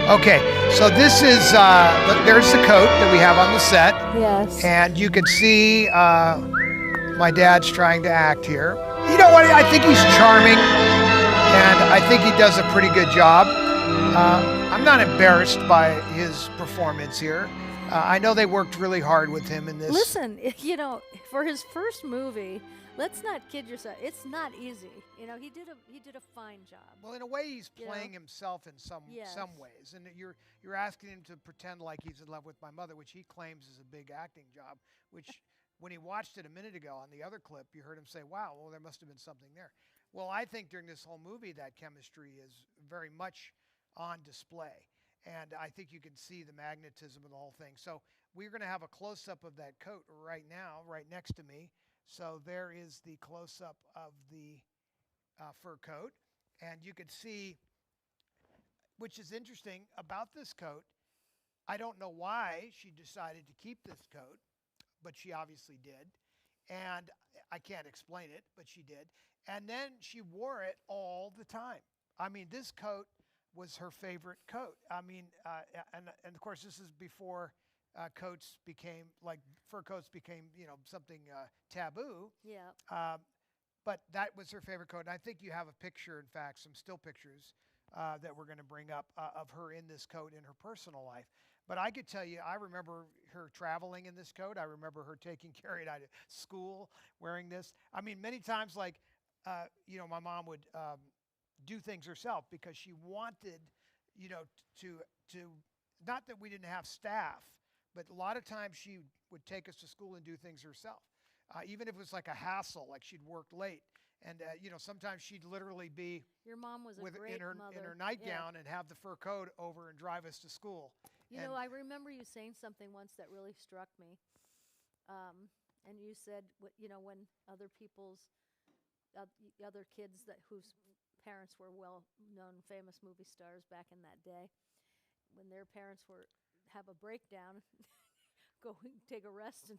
Okay, so this is there's the coat that we have on the set. Yes. And you can see my dad's trying to act here. You know what? I think he's charming, and I think he does a pretty good job. I'm not embarrassed by his performance here. I know they worked really hard with him in this. Listen, for his first movie, let's not kid yourself. It's not easy. He did a fine job. Well, in a way, he's playing himself in some ways, and you're asking him to pretend like he's in love with my mother, which he claims is a big acting job. Which, when he watched it a minute ago on the other clip, you heard him say, "Wow, well, there must have been something there." Well, I think during this whole movie, that chemistry is very much on display, and I think you can see the magnetism of the whole thing. So we're going to have a close-up of that coat right now, right next to me. So there is the close-up of the fur coat, and you can see, which is interesting about this coat, I don't know why she decided to keep this coat, but she obviously did, and I can't explain it, but she did, and then she wore it all the time. I mean, this coat was her favorite coat. I mean, and of course, this is before coats became, like fur coats became, something taboo. Yeah. But that was her favorite coat. And I think you have a picture, in fact, some still pictures that we're going to bring up of her in this coat in her personal life. But I could tell you, I remember her traveling in this coat. I remember her taking Carrie out of school wearing this. I mean, many times, like, my mom would do things herself because she wanted, to not that we didn't have staff, but a lot of times she would take us to school and do things herself. Even if it was like a hassle, like she'd work late. And, sometimes she'd literally be Your mom was a great in her mother. nightgown and have the fur coat over and drive us to school. I remember you saying something once that really struck me. And you said, when other people's, other kids whose parents were well-known, famous movie stars back in that day, when their parents have a breakdown, go take a rest in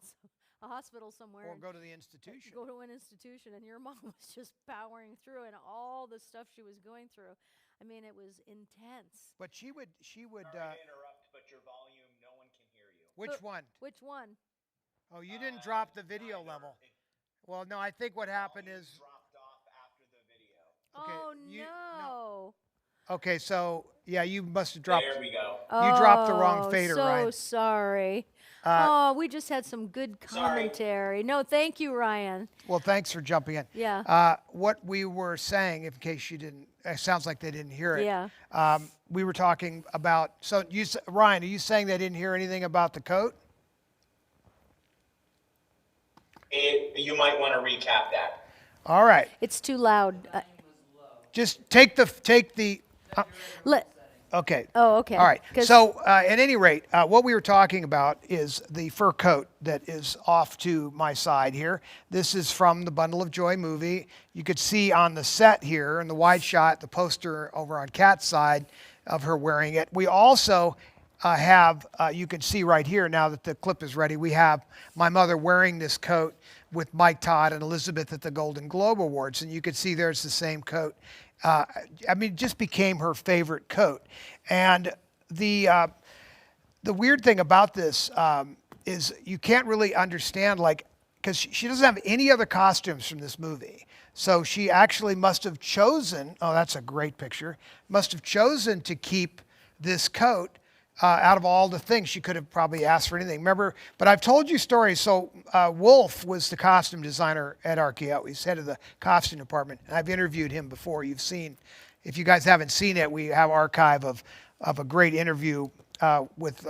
a hospital somewhere. Or and go to the institution. Go to an institution, and your mom was just powering through, and all the stuff she was going through. I mean, it was intense. But she would. Sorry to interrupt, but your volume, no one can hear you. Which one? Which one? Oh, you didn't drop the video Neither. level. Well, no, I think what happened Volume is. dropped off after the video. Okay, Oh you- no! Okay, so yeah, you must have dropped. There we go. You dropped the wrong fader, so Ryan. sorry. We just had some good Sorry. commentary. No, thank you, Ryan. Well, thanks for jumping in. Yeah. What we were saying, in case you didn't, it sounds like they didn't hear it. Yeah. We were talking about. So Ryan, are you saying they didn't hear anything about the coat? You might want to recap that. All right. It's too loud. Just take the. Let. Okay. Oh, okay. All right. 'Cause- So, at any rate, what we were talking about is the fur coat that is off to my side here. This is from the Bundle of Joy movie. You could see on the set here in the wide shot, the poster over on Kat's side of her wearing it. We also have, you can see right here now that the clip is ready, we have my mother wearing this coat with Mike, Todd, and Elizabeth at the Golden Globe Awards. And you can see there's the same coat. I mean, it just became her favorite coat. And the weird thing about this is you can't really understand, like, because she doesn't have any other costumes from this movie. So she actually must have chosen, oh, that's a great picture, must have chosen to keep this coat out of all the things. She could have probably asked for anything. Remember, but I've told you stories. So Wolf was the costume designer at RKO. He's head of the costume department. And I've interviewed him before. You've seen, if you guys haven't seen it, we have an archive of a great interview with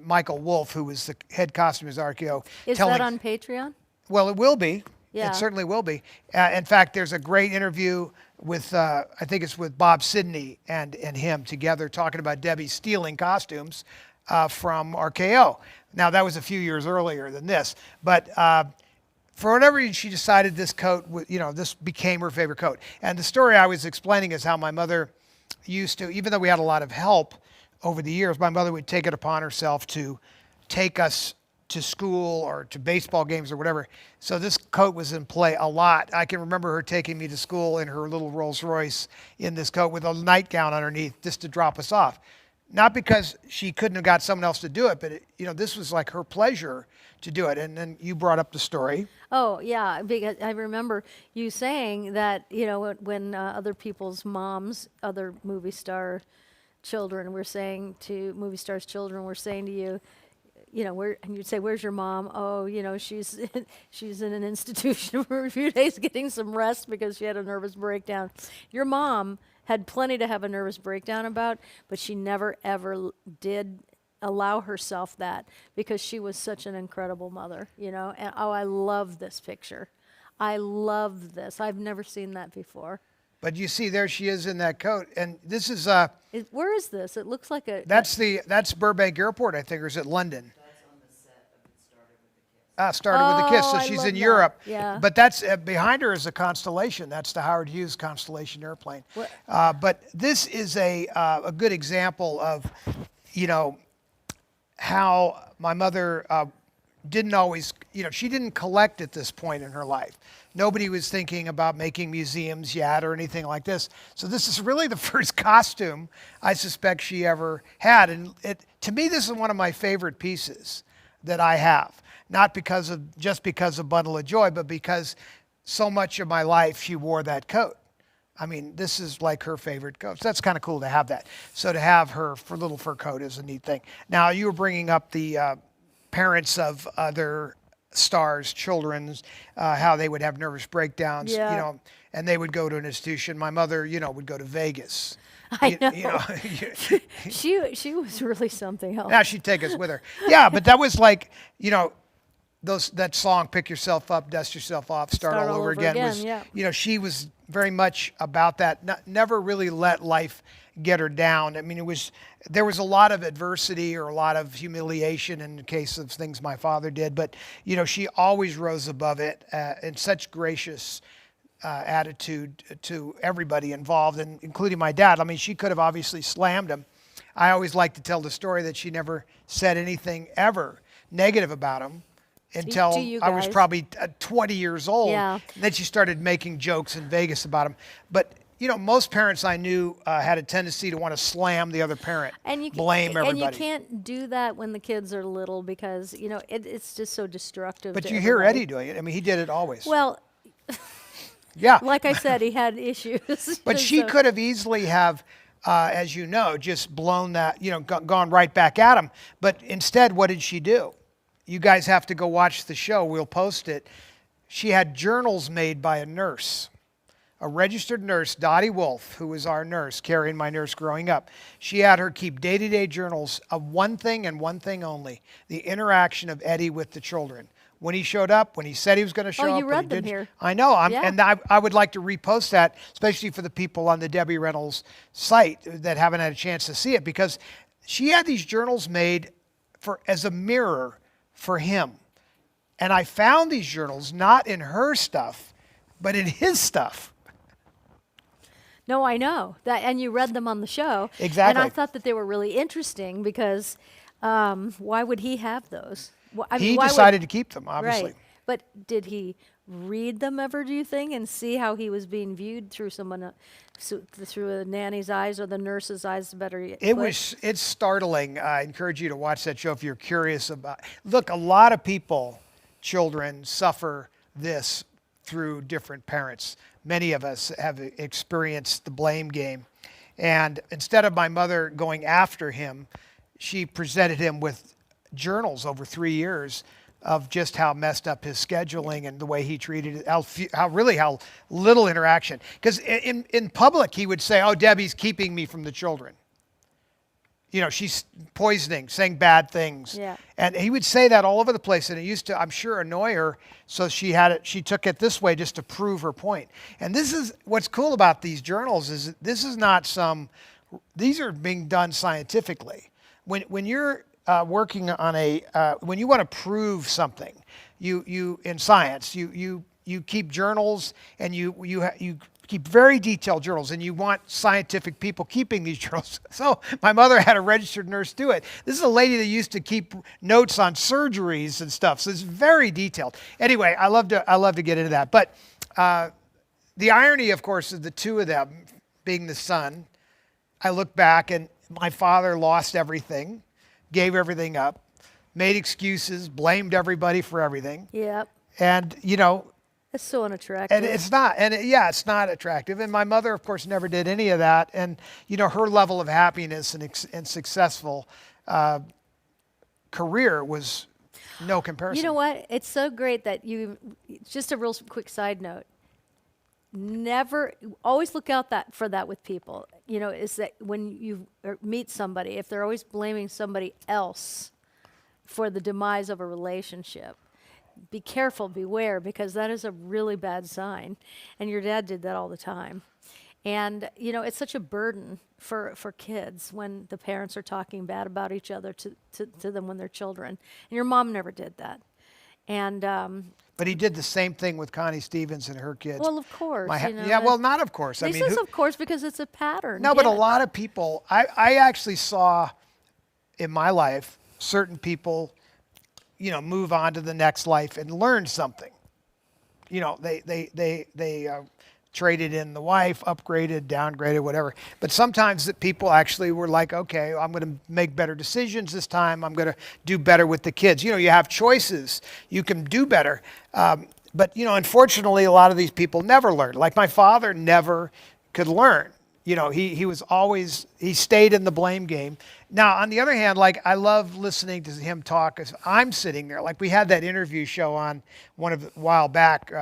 Michael Wolf, who was the head costumist at RKO. Is that on Patreon? Well, it will be. Yeah. It certainly will be. In fact, there's a great interview with, I think it's with Bob Sidney and him together talking about Debbie stealing costumes from RKO. Now, that was a few years earlier than this. But for whatever reason, she decided this coat, this became her favorite coat. And the story I was explaining is how my mother used to, even though we had a lot of help over the years, my mother would take it upon herself to take us to school or to baseball games or whatever. So this coat was in play a lot. I can remember her taking me to school in her little Rolls Royce in this coat with a nightgown underneath just to drop us off. Not because she couldn't have got someone else to do it, but this was like her pleasure to do it. And then you brought up the story. Oh, yeah, because I remember you saying that, when other people's moms, other movie star children were saying to, movie stars' children were saying to you, and you'd say, "Where's your mom?" "Oh, she's she's in an institution for a few days getting some rest because she had a nervous breakdown." Your mom had plenty to have a nervous breakdown about, but she never ever did allow herself that because she was such an incredible mother, And I love this picture. I love this. I've never seen that before. But you see, there she is in that coat, and this is Where is this? It looks like a. that's Burbank Airport, I think, or is it London? Started with a Kiss, so I she's love in that. Europe. Yeah. But that's behind her is a Constellation. That's the Howard Hughes Constellation airplane. But this is a good example of, how my mother didn't always, she didn't collect at this point in her life. Nobody was thinking about making museums yet or anything like this. So this is really the first costume I suspect she ever had. And to me, this is one of my favorite pieces that I have. Not just because of Bundle of Joy, but because so much of my life she wore that coat. I mean, this is like her favorite coat. So that's kind of cool to have that. So to have her little fur coat is a neat thing. Now, you were bringing up the parents of other stars, children, how they would have nervous breakdowns, Yeah. and they would go to an institution. My mother, would go to Vegas. I know. She was really something else. Now she'd take us with her. Yeah, but that was like, that song, Pick Yourself Up, Dust Yourself Off, Start All Over Again was, yeah. She was very much about that. Never really let life get her down. I mean, there was a lot of adversity or a lot of humiliation in the case of things my father did, but, she always rose above it in such gracious attitude to everybody involved, and including my dad. I mean, she could have obviously slammed him. I always like to tell the story that she never said anything ever negative about him until you I was guys. probably 20 years old. Yeah. And then she started making jokes in Vegas about him. But most parents I knew had a tendency to want to slam the other parent, blame everybody. And you can't do that when the kids are little because it's just so destructive. But to you hear everybody. Eddie doing it. I mean, he did it always. Well, yeah. like I said, he had issues. But she so- could have easily have, as you know, just blown that, gone right back at him. But instead, what did she do? You guys have to go watch the show. We'll post it. She had journals made by a nurse, a registered nurse, Dottie Wolf, who was our nurse, Carrie and my nurse growing up. She had her keep day-to-day journals of one thing and one thing only, the interaction of Eddie with the children. When he showed up, when he said he was going to show up. you when read he them did- here. I know. Yeah. And I would like to repost that, especially for the people on the Debbie Reynolds site that haven't had a chance to see it, because she had these journals made as a mirror for him. And I found these journals not in her stuff, but in his stuff. No, I know that, and you read them on the show. Exactly. And I thought that they were really interesting because why would he have those? He why decided to keep them, obviously. Right. But did he read them ever, do you think, and see how he was being viewed through someone, through a nanny's eyes or the nurse's eyes, better yet? It's startling. I encourage you to watch that show if you're curious about. Look, a lot of people, children, suffer this through different parents. Many of us have experienced the blame game. And instead of my mother going after him, she presented him with journals over 3 years of just how messed up his scheduling and the way he treated it, how little interaction. Because in public, he would say, "Oh, Debbie's keeping me from the children. She's poisoning, saying bad things." Yeah. And he would say that all over the place, and it used to, I'm sure, annoy her. So she took it this way just to prove her point. And this is what's cool about these journals is this is not these are being done scientifically. When you're working on when you want to prove something, you in science, you keep journals and you keep very detailed journals, and you want scientific people keeping these journals. So my mother had a registered nurse do it. This is a lady that used to keep notes on surgeries and stuff. So it's very detailed. Anyway, I love to get into that. But the irony, of course, of the two of them being the son, I look back and my father lost everything, gave everything up, made excuses, blamed everybody for everything. Yep. And, It's so unattractive. and it's not, it's not attractive. And my mother, of course, never did any of that. And, her level of happiness and successful career was no comparison. You know what? It's so great that just a real quick side note. Always look out for that with people. Is that when you meet somebody, if they're always blaming somebody else for the demise of a relationship, be careful, beware, because that is a really bad sign. And your dad did that all the time. And, it's such a burden for kids when the parents are talking bad about each other to them when they're children. And your mom never did that. And But he did the same thing with Connie Stevens and her kids. well, of course. Not of course. He says of course because it's a pattern. No, but a Yeah. lot of people, I actually saw in my life certain people, move on to the next life and learn something. They traded in the wife, upgraded, downgraded, whatever. But sometimes that people actually were like, okay, I'm going to make better decisions this time. I'm going to do better with the kids. You have choices. You can do better. But, unfortunately, a lot of these people never learned. Like my father never could learn. He was always, he stayed in the blame game. Now, on the other hand, I love listening to him talk as I'm sitting there. Like we had that interview show on a while back,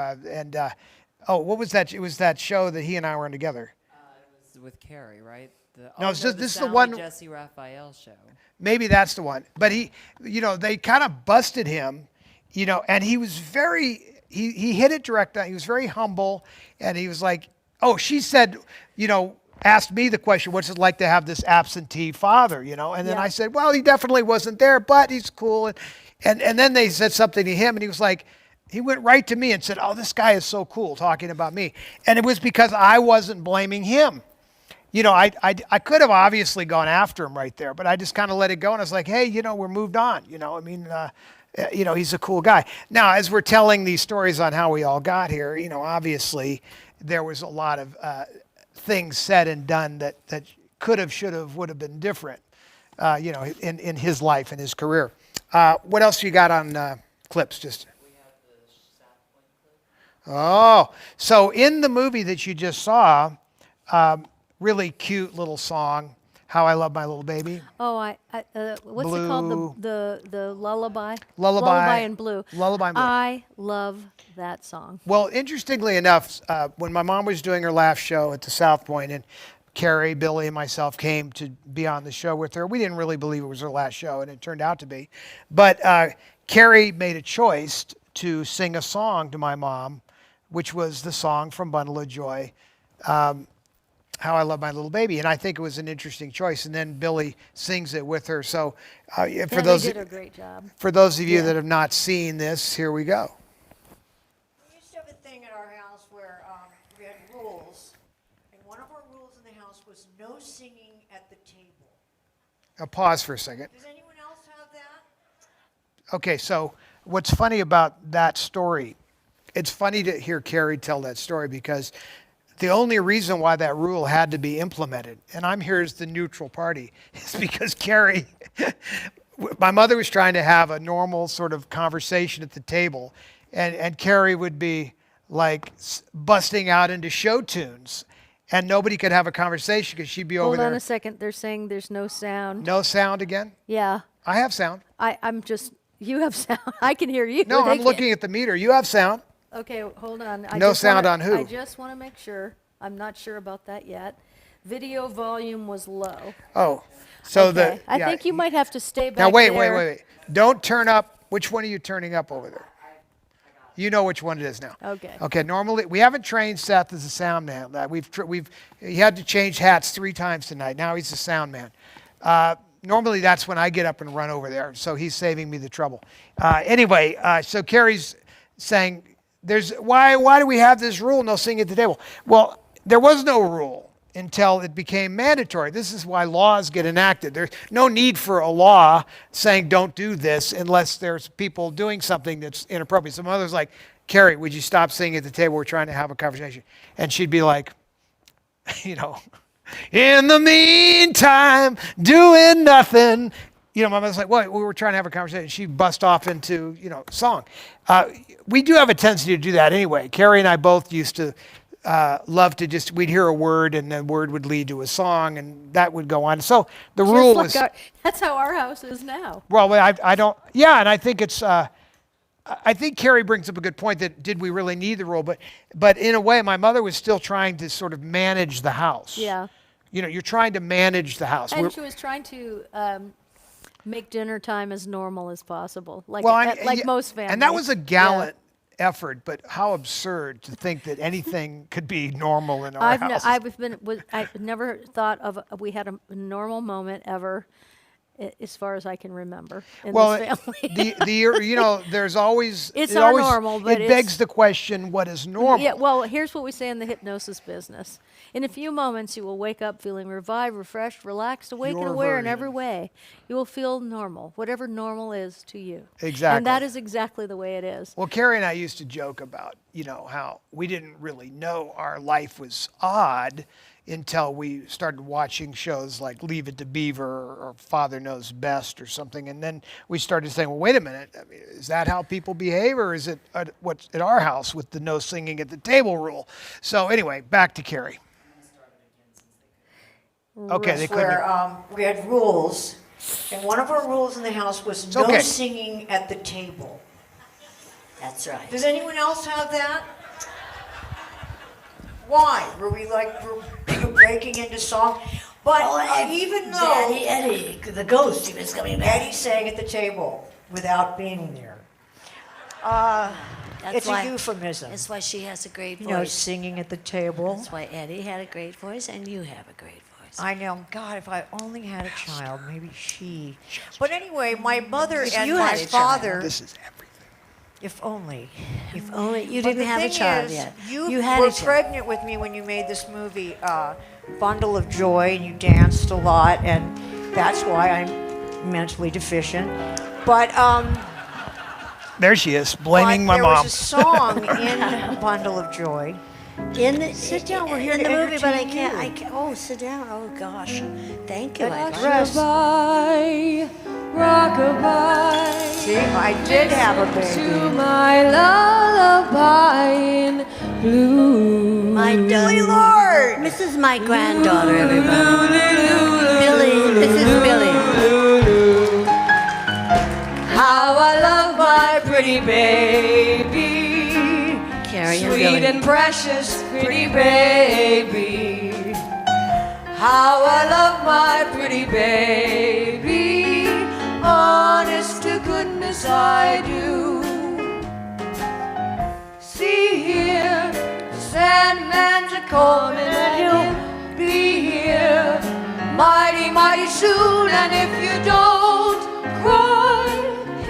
what was that? It was that show that he and I were on together. It was with Carrie, right? This is the Sally one- Jesse Raphael show. Maybe that's the one. But they kind of busted him, and he was he hit it direct on. He was very humble, and he was like, oh, she said, asked me the question, what's it like to have this absentee father, And then Yeah. I said, well, he definitely wasn't there, but he's cool. And then they said something to him, and he was like, he went right to me and said, oh, this guy is so cool talking about me. And it was because I wasn't blaming him. I could have obviously gone after him right there, but I just kind of let it go. And I was like, hey, we're moved on. He's a cool guy. Now, as we're telling these stories on how we all got here, obviously there was a lot of things said and done that could have, should have, would have been different, in his life and his career. What else you got on clips? Just. Oh, so in the movie that you just saw, really cute little song, "How I Love My Little Baby." Oh, what's it called? The lullaby. Lullaby in Blue. Lullaby in Blue. I love that song. Well, interestingly enough, when my mom was doing her last show at the South Point, and Carrie, Billy, and myself came to be on the show with her, we didn't really believe it was her last show, and it turned out to be. But Carrie made a choice to sing a song to my mom, which was the song from Bundle of Joy, "How I Love My Little Baby," and I think it was an interesting choice. And then Billy sings it with her. So, They did a great job. for those of you that have not seen this, here we go. We used to have a thing at our house where we had rules, and one of our rules in the house was no singing at the table. Pause for a second. Does anyone else have that? Okay, so what's funny about that story? It's funny to hear Carrie tell that story because the only reason why that rule had to be implemented, and I'm here as the neutral party, is because Carrie, my mother was trying to have a normal sort of conversation at the table, and Carrie would be like busting out into show tunes, and nobody could have a conversation because she'd be over there. Hold on a second. They're saying there's no sound. No sound again? Yeah. I have sound. You have sound. I can hear you. No, They I'm can't. looking at the meter. You have sound. Okay, hold on. No sound on who? I just want to make sure. I'm not sure about that yet. Video volume was low. Oh, so Okay. the. I yeah. think you might have to stay back Now wait. there. Don't turn up. Which one are you turning up over there? You know which one it is now. Okay. Okay. Normally we haven't trained Seth as a sound man. He had to change hats 3 times tonight. Now he's a sound man. Normally that's when I get up and run over there. So he's saving me the trouble. Anyway, so Carrie's saying, why do we have this rule, no singing at the table? Well, there was no rule until it became mandatory. This is why laws get enacted. There's no need for a law saying don't do this unless there's people doing something that's inappropriate. So mother's like, "Carrie, would you stop singing at the table? We're trying to have a conversation." And she'd be like, "In the meantime, doing nothing." My mother's like, "What? We were trying to have a conversation." She'd bust off into, song. We do have a tendency to do that anyway. Carrie and I both used to love to we'd hear a word and the word would lead to a song and that would go on. So the rule was. That's how our house is now. Well, I don't, yeah, and I think it's, I think Carrie brings up a good point that did we really need the rule? But in a way, my mother was still trying to sort of manage the house. Yeah. You're trying to manage the house. And she was trying to make dinner time as normal as possible, like yeah, most families. And that was a gallant effort, but how absurd to think that anything could be normal in our house. I've never thought of we had a normal moment ever, as far as I can remember in this family. There's always it's our normal, but it begs the question: what is normal? Yeah. Well, here's what we say in the hypnosis business. In a few moments, you will wake up feeling revived, refreshed, relaxed, awake, and aware in every way. You will feel normal, whatever normal is to you. Exactly. And that is exactly the way it is. Well, Carrie and I used to joke about, how we didn't really know our life was odd until we started watching shows like Leave It to Beaver or Father Knows Best or something. And then we started saying, well, wait a minute, is that how people behave, or is it what's at our house with the no singing at the table rule? So anyway, back to Carrie. Okay, they couldn't. Where we had rules, and one of our rules in the house was no singing at the table. That's right. Does anyone else have that? Why? Were we breaking into song? But even though Daddy Eddie, the ghost, he was coming back. Eddie sang at the table without being there. It's a euphemism. That's why she has a great voice. Singing at the table. That's why Eddie had a great voice, and you have a great voice. I know. God, if I only had a child, maybe she. But anyway, my mother and you my had a father. This is everything. If only. If only you But didn't the have a thing child is, yet. You had were a child. pregnant with me when you made this movie, Bundle of Joy, and you danced a lot, and that's why I'm mentally deficient. But There she is, blaming my there mom. was a song in Bundle of Joy. Sit down. We're here in to the movie, but I entertain can't. you. I can't. Oh, sit down. Oh gosh, thank you. I Rest. Rockabye, rockabye. See, I did have a To baby. my lullaby in blue. My darling Lord. This is my granddaughter, everybody. Billy. This is Billy. How I love my pretty baby. Carrie and Sweet Billy. and precious pretty baby. How I love my pretty baby. Honest to goodness I do. See here, Sandman's a calling and he'll be here mighty, mighty soon. And if you don't cry,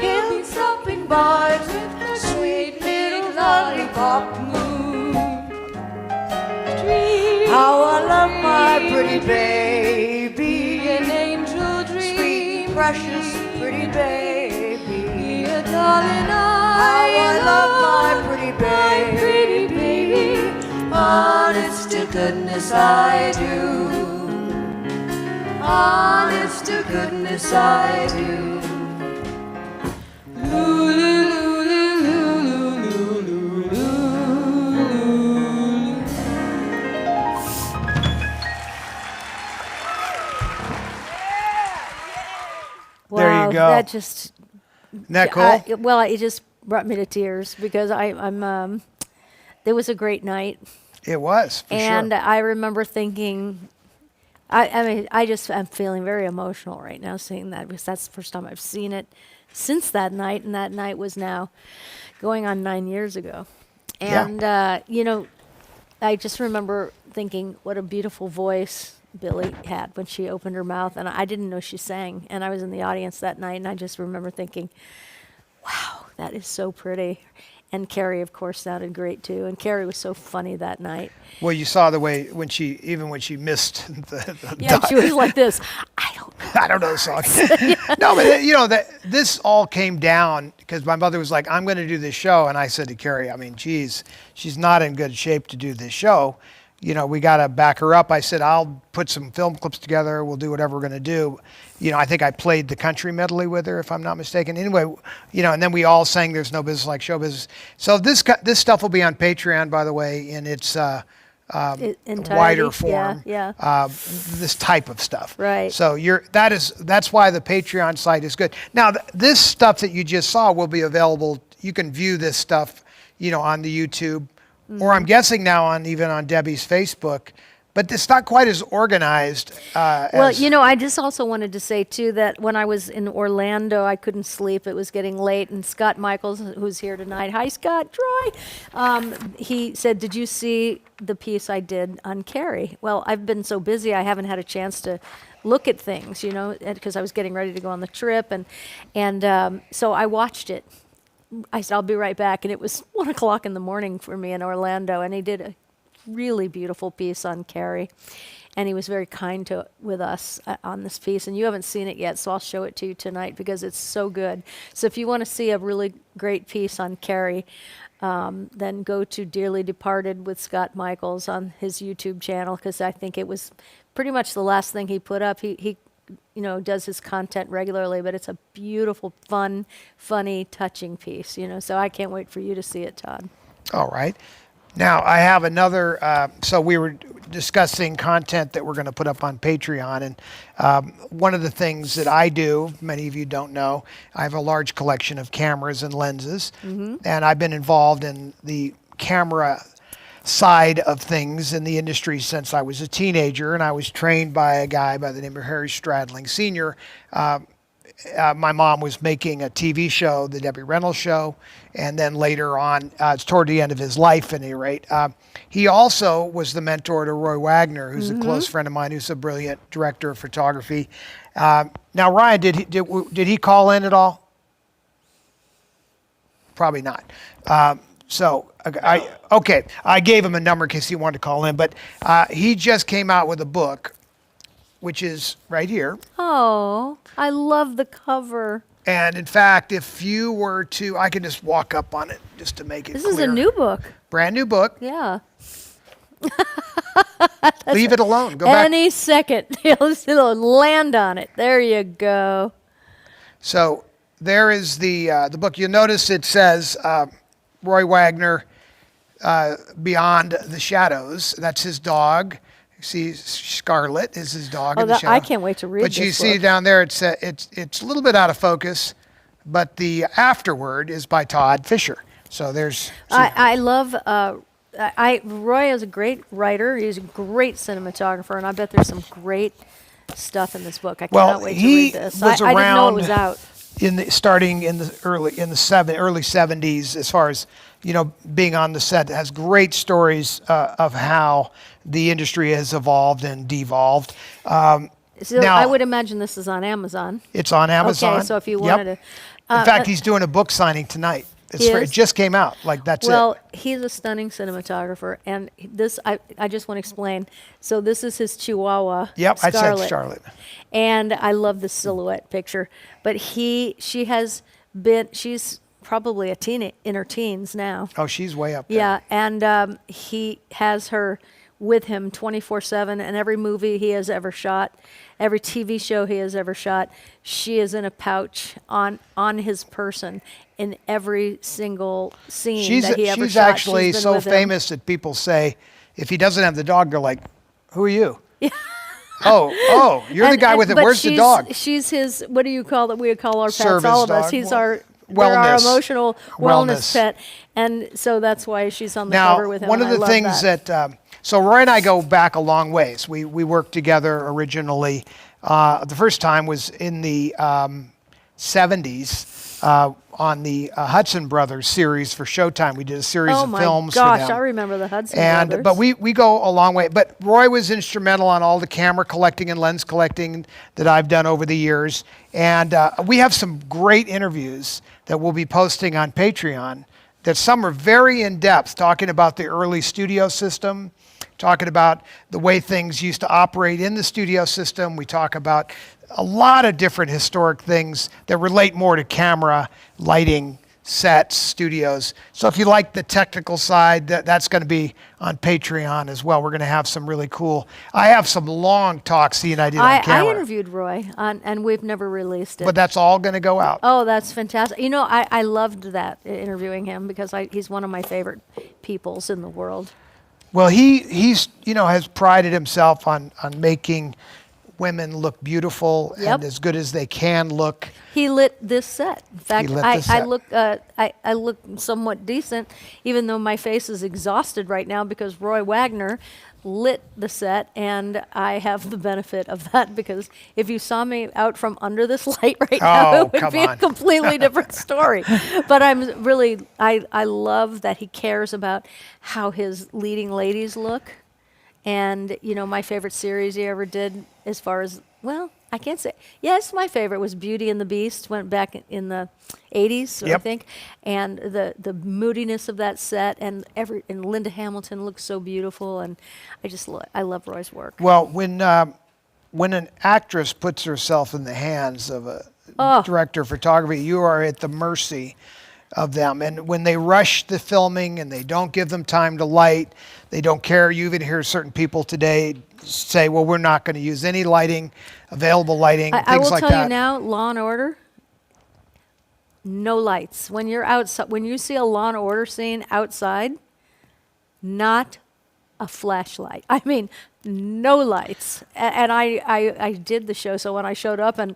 he'll be stopping by with the sweet little lollipop moon. How I love my pretty baby, an angel dream, sweet, precious, pretty baby. Dear darling, how I love my pretty baby. Honest to goodness I do. Honest to goodness I do. There you Wow, go. that just Isn't that cool? well, it just brought me to tears because I'm. There was a great night, It was, for and sure. I remember thinking. I mean, I'm feeling very emotional right now seeing that because that's the first time I've seen it since that night, and that night was now going on 9 years ago. Yeah. And you know, I just remember thinking what a beautiful voice Billy had when she opened her mouth, and I didn't know she sang, and I was in the audience that night, and I just remember thinking, wow, that is so pretty. And Carrie, of course, sounded great too. And Carrie was so funny that night. Well, you saw the way when she missed the Yeah, she was like this. I don't know. I don't know the song. No, but you know that this all came down because my mother was like, "I'm going to do this show," and I said to Carrie, "I mean, geez, she's not in good shape to do this show. You know, we got to back her up." I said, "I'll put some film clips together. We'll do whatever we're going to do." You know, I think I played the country medley with her, if I'm not mistaken. Anyway, you know, and then we all sang "There's No Business Like Show Business." So this stuff will be on Patreon, by the way, in its Entirety. wider form. Yeah. This type of stuff. Right. So that's why the Patreon site is good. Now, this stuff that you just saw will be available. You can view this stuff, you know, on the YouTube, or I'm guessing now even on Debbie's Facebook. But it's not quite as organized. Well, you know, I just also wanted to say, too, that when I was in Orlando, I couldn't sleep. It was getting late. And Scott Michaels, who's here tonight, hi, Scott, Troy, he said, did you see the piece I did on Carrie? Well, I've been so busy, I haven't had a chance to look at things, you know, because I was getting ready to go on the trip. And so I watched it. I said, I'll be right back. And it was 1 o'clock in the morning for me in Orlando. And he did a really beautiful piece on Carrie, and he was very kind with us on this piece. And you haven't seen it yet, so I'll show it to you tonight because it's so good. So if you want to see a really great piece on Carrie, then go to Dearly Departed with Scott Michaels on his YouTube channel, because I think it was pretty much the last thing he put up. He you know, does his content regularly, but it's a beautiful, fun, funny, touching piece, you know. So I can't wait for you to see it, Todd. All right. Now, I have another, so we were discussing content that we're going to put up on Patreon, and one of the things that I do, many of you don't know, I have a large collection of cameras and lenses, and I've been involved in the camera side of things in the industry since I was a teenager, and I was trained by a guy by the name of Harry Stradling Sr. My mom was making a TV show, The Debbie Reynolds Show, and then later on, toward the end of his life, at any rate. He also was the mentor to Roy Wagner, who's a close friend of mine, who's a brilliant director of photography. Now, Ryan, did he call in at all? Probably not. I gave him a number in case he wanted to call in, but he just came out with a book, which is right here. Oh, I love the cover. And in fact, if you were to, I can just walk up on it just to make it This clear. is a new book. Brand new book. Yeah. Leave it alone. Go back. Any second, it'll land on it. There you go. So there is the book. You'll notice it says Roy Wagner, Beyond the Shadows. That's his dog. You see, Scarlet is his dog. Oh, in the shadow. I can't wait to read But this you see book. down there, it's a little bit out of focus, but the afterword is by Todd Fisher. So there's. I love. Roy is a great writer. He's a great cinematographer, and I bet there's some great stuff in this book. I cannot wait to read this. Was I didn't know it around was out. starting in the early 70s, as far as being on the set. It has great stories of how the industry has evolved and devolved. So now, I would imagine this is on Amazon. It's on Amazon. Okay, so if you Yep. wanted to. In fact, he's doing a book signing tonight. It just came out. Like, that's Well, it. he's a stunning cinematographer, and this I just want to explain. So this is his Chihuahua. Yep, I Scarlet. said Charlotte. And I love the silhouette picture. But she's probably in her teens now. Oh, she's way up there. Yeah, and he has her with him 24/7, and every movie he has ever shot, every TV show he has ever shot, she is in a pouch on his person in every single scene that he ever She's shot. actually She's been so with him. famous that people say, if he doesn't have the dog, they're like, who are you? Yeah. Oh, you're the guy with it. But Where's the dog? She's his, what do you call it? We call our pets, Service all of us. dog. He's Well, our wellness. emotional Wellness. wellness pet. And so that's why she's on the Now, cover with him. one of and I the love things that, so Roy and I go back a long ways. We worked together originally. The first time was in the 70s on the Hudson Brothers series for Showtime. We did a series Oh of my films gosh, for them. I remember the Hudson But Brothers. we go a long way. But Roy was instrumental on all the camera collecting and lens collecting that I've done over the years. And we have some great interviews that we'll be posting on Patreon that some are very in-depth, talking about the early studio system, talking about the way things used to operate in the studio system. We talk about a lot of different historic things that relate more to camera, lighting, sets, studios. So if you like the technical side, that's going to be on Patreon as well. We're going to have some really cool. I have some long talks he and I did on I camera. interviewed Roy, and we've never released it. But that's all going to go out. Oh, that's fantastic. You know, I loved that, interviewing him, because he's one of my favorite peoples in the world. Well, he's has prided himself on making women look beautiful Yep. and as good as they can look. He lit this set. In fact, lit I the set. look somewhat decent, even though my face is exhausted right now because Roy Wagner lit the set, and I have the benefit of that, because if you saw me out from under this light right now, Oh, it would come be on. a completely different story. But I'm really, I love that he cares about how his leading ladies look. And, my favorite series he ever did, as far as, well, I can't say. Yes, my favorite was Beauty and the Beast, went back in the 80s, I Yep. think. And the moodiness of that set, and Linda Hamilton looks so beautiful, and I love Roy's work. Well, when an actress puts herself in the hands of a director of photography, you are at the mercy of them. And when they rush the filming and they don't give them time to light, they don't care. You even hear certain people today say, well, we're not going to use any lighting, available lighting, I things will like tell that. you now, Law and Order, no lights. When you're outside, when you see a Law and Order scene outside, not a flashlight. I mean, no lights. And I did the show, so when I showed up and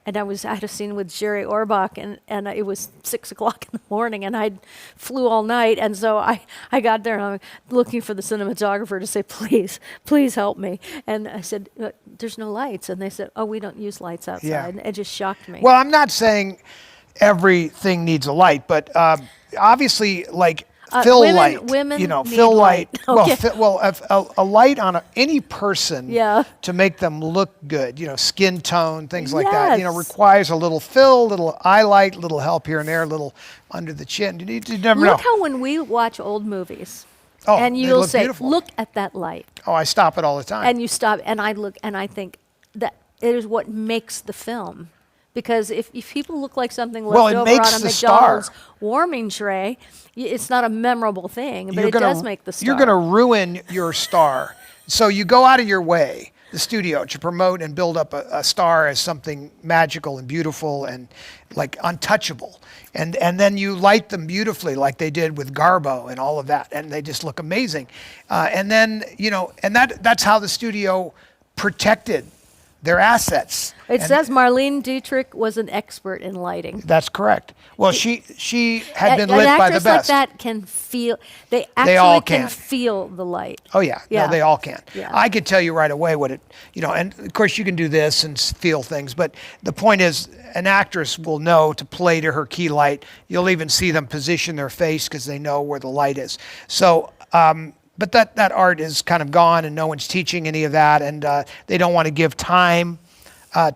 I had a scene with Jerry Orbach, and it was 6 o'clock in the morning, and I flew all night, and so I got there, and I'm looking for the cinematographer to say, please help me. And I said, there's no lights. And they said, oh, we don't use lights outside. Yeah. And it just shocked me. Well, I'm not saying everything needs a light, but obviously, like, fill light, women need fill light. light. Okay. A light on any person Yeah. to make them look good, skin tone, things like that, Yes. requires a little fill, little eye light, little help here and there, a little under the chin. You never know. Look how when we watch old movies, Oh, and they you'll look say, beautiful. look at that light. Oh, I stop it all the time. And you stop, and I look, and I think that it is what makes the film. Because if people look like something Well, left it over makes on a the star. McDonald's warming tray, it's not a memorable thing, but You're it gonna- does make the star. You're going to ruin your star. So you go out of your way, the studio, to promote and build up a star as something magical and beautiful and like untouchable. And then you light them beautifully like they did with Garbo and all of that. And they just look amazing. And then, and that's how the studio protected their assets. It And says Marlene Dietrich was an expert in lighting. that's correct. Well, she had been An lit by the actress like best. that can feel. They actually all can can. feel the light. Oh yeah. Yeah. No, they all can. Yeah. I could tell you right away what it, and of course you can do this and feel things, but the point is an actress will know to play to her key light. You'll even see them position their face because they know where the light is. So, but that art is kind of gone and no one's teaching any of that, and they don't want to give time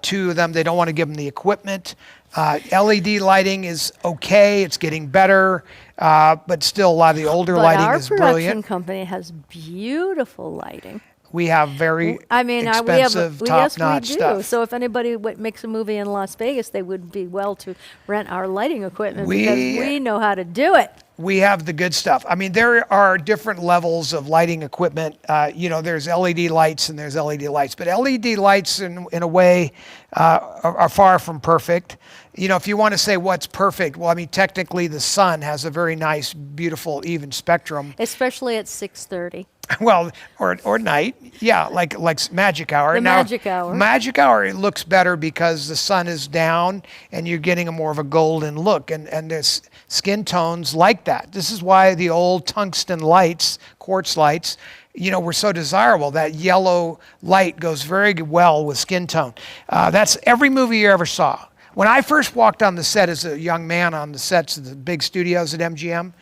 to them. They don't want to give them the equipment. LED lighting is okay. It's getting better, but still a lot of the older But lighting our is production brilliant. company has beautiful lighting. We have very expensive, yes, we top-notch do. stuff. So if anybody makes a movie in Las Vegas, they would be well to rent our lighting equipment because we know how to do it. We have the good stuff. I mean, there are different levels of lighting equipment. There's LED lights and there's LED lights, but LED lights in a way are far from perfect. If you want to say what's perfect, well, I mean, technically the sun has a very nice, beautiful, even spectrum. Especially at 6:30. Well, or night, yeah, like magic hour. The Now, magic hour. Magic hour, it looks better because the sun is down and you're getting a more of a golden look, and there's skin tones like that. This is why the old tungsten lights, quartz lights, were so desirable. That yellow light goes very well with skin tone. That's every movie you ever saw. When I first walked on the set as a young man on the sets of the big studios at MGM,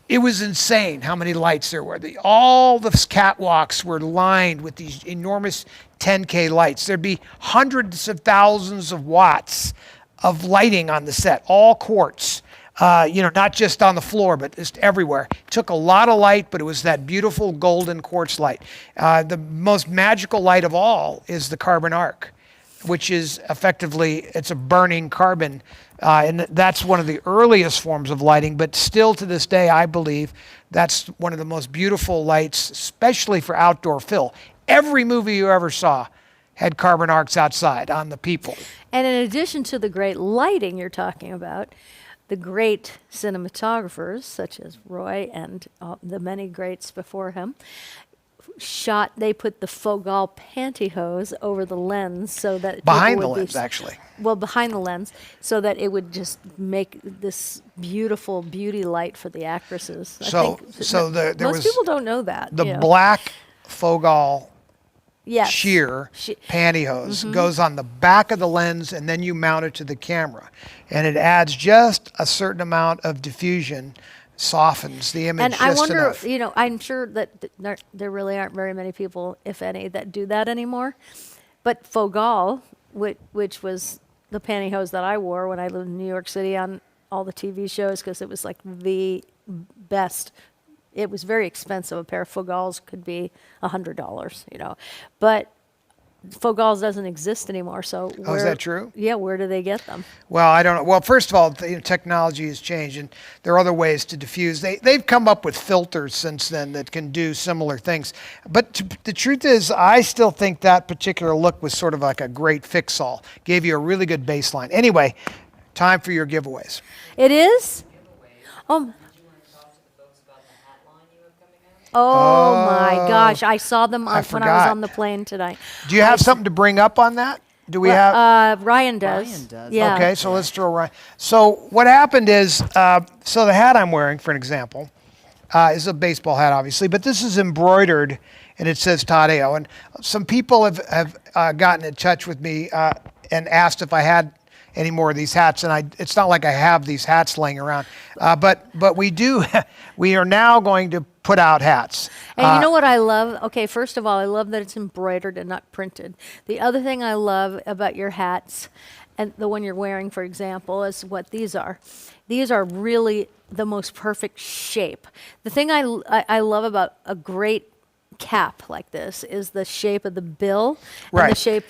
it was insane how many lights there were. All the catwalks were lined with these enormous 10K lights. There'd be hundreds of thousands of watts of lighting on the set, all quartz. Not just on the floor, but just everywhere. It took a lot of light, but it was that beautiful golden quartz light. The most magical light of all is the carbon arc, which is effectively, it's a burning carbon. And that's one of the earliest forms of lighting, but still to this day, I believe that's one of the most beautiful lights, especially for outdoor fill. Every movie you ever saw had carbon arcs outside on the people. And in addition to the great lighting you're talking about, the great cinematographers, such as Roy and the many greats before him, they put the Fogal pantyhose over the lens so that Behind people the would lens, actually. Well, behind the lens, so that it would just make this beautiful beauty light for the actresses. So there most was people don't know that. the black Fogal yes. sheer pantyhose goes on the back of the lens, and then you mount it to the camera, and it adds just a certain amount of diffusion, softens the image And just I wonder, enough. I'm sure that there really aren't very many people, if any, that do that anymore. But Fogal, which was the pantyhose that I wore when I lived in New York City on all the TV shows, because it was like the best. It was very expensive. A pair of Fogals could be $100, But Fogals doesn't exist anymore. So Oh, is that true? Yeah, where do they get them? Well, I don't know. Well, first of all, technology has changed, and there are other ways to diffuse. They've come up with filters since then that can do similar things. But the truth is, I still think that particular look was sort of like a great fix-all. Gave you a really good baseline. Anyway, time for your giveaways. It is? Oh my gosh, I saw them when I was forgot. on the plane tonight. Do you have something to bring up on that? Do we have? Ryan does. Ryan does. Yeah. Okay, so let's throw Ryan. So what happened is, so the hat I'm wearing, for an example, is a baseball hat, obviously, but this is embroidered, and it says Todd A.O. And some people have gotten in touch with me and asked if I had any more of these hats, and it's not like I have these hats laying around, but we do. We are now going to put out hats. And you know what I love? Okay, first of all, I love that it's embroidered and not printed. The other thing I love about your hats, and the one you're wearing, for example, is what these are. These are really the most perfect shape. The thing I love about a great cap like this is the shape of the bill and Right. the shape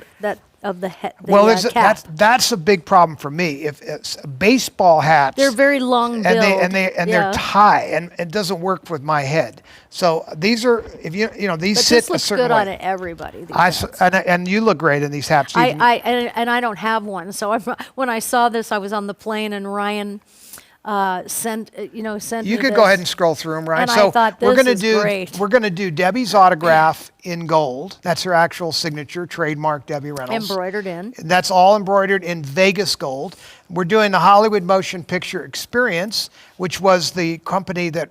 of the head. Well, Cap. that's a big problem for me. If it's baseball hats, They're very long and billed. they're yeah. tie, and it doesn't work with my head. So these are, if these But sit this a looks certain good way. on everybody. These I hats. s- and you look great in these hats. even- And I don't have one. So when I saw this, I was on the plane, and Ryan sent sent You me could go this. ahead and scroll through them, Ryan. And I So thought, we're this gonna is do great. we're gonna do Debbie's autograph in gold. That's her actual signature, trademark Debbie Reynolds. embroidered in. That's all embroidered in Vegas gold. We're doing the Hollywood Motion Picture Experience, which was the company that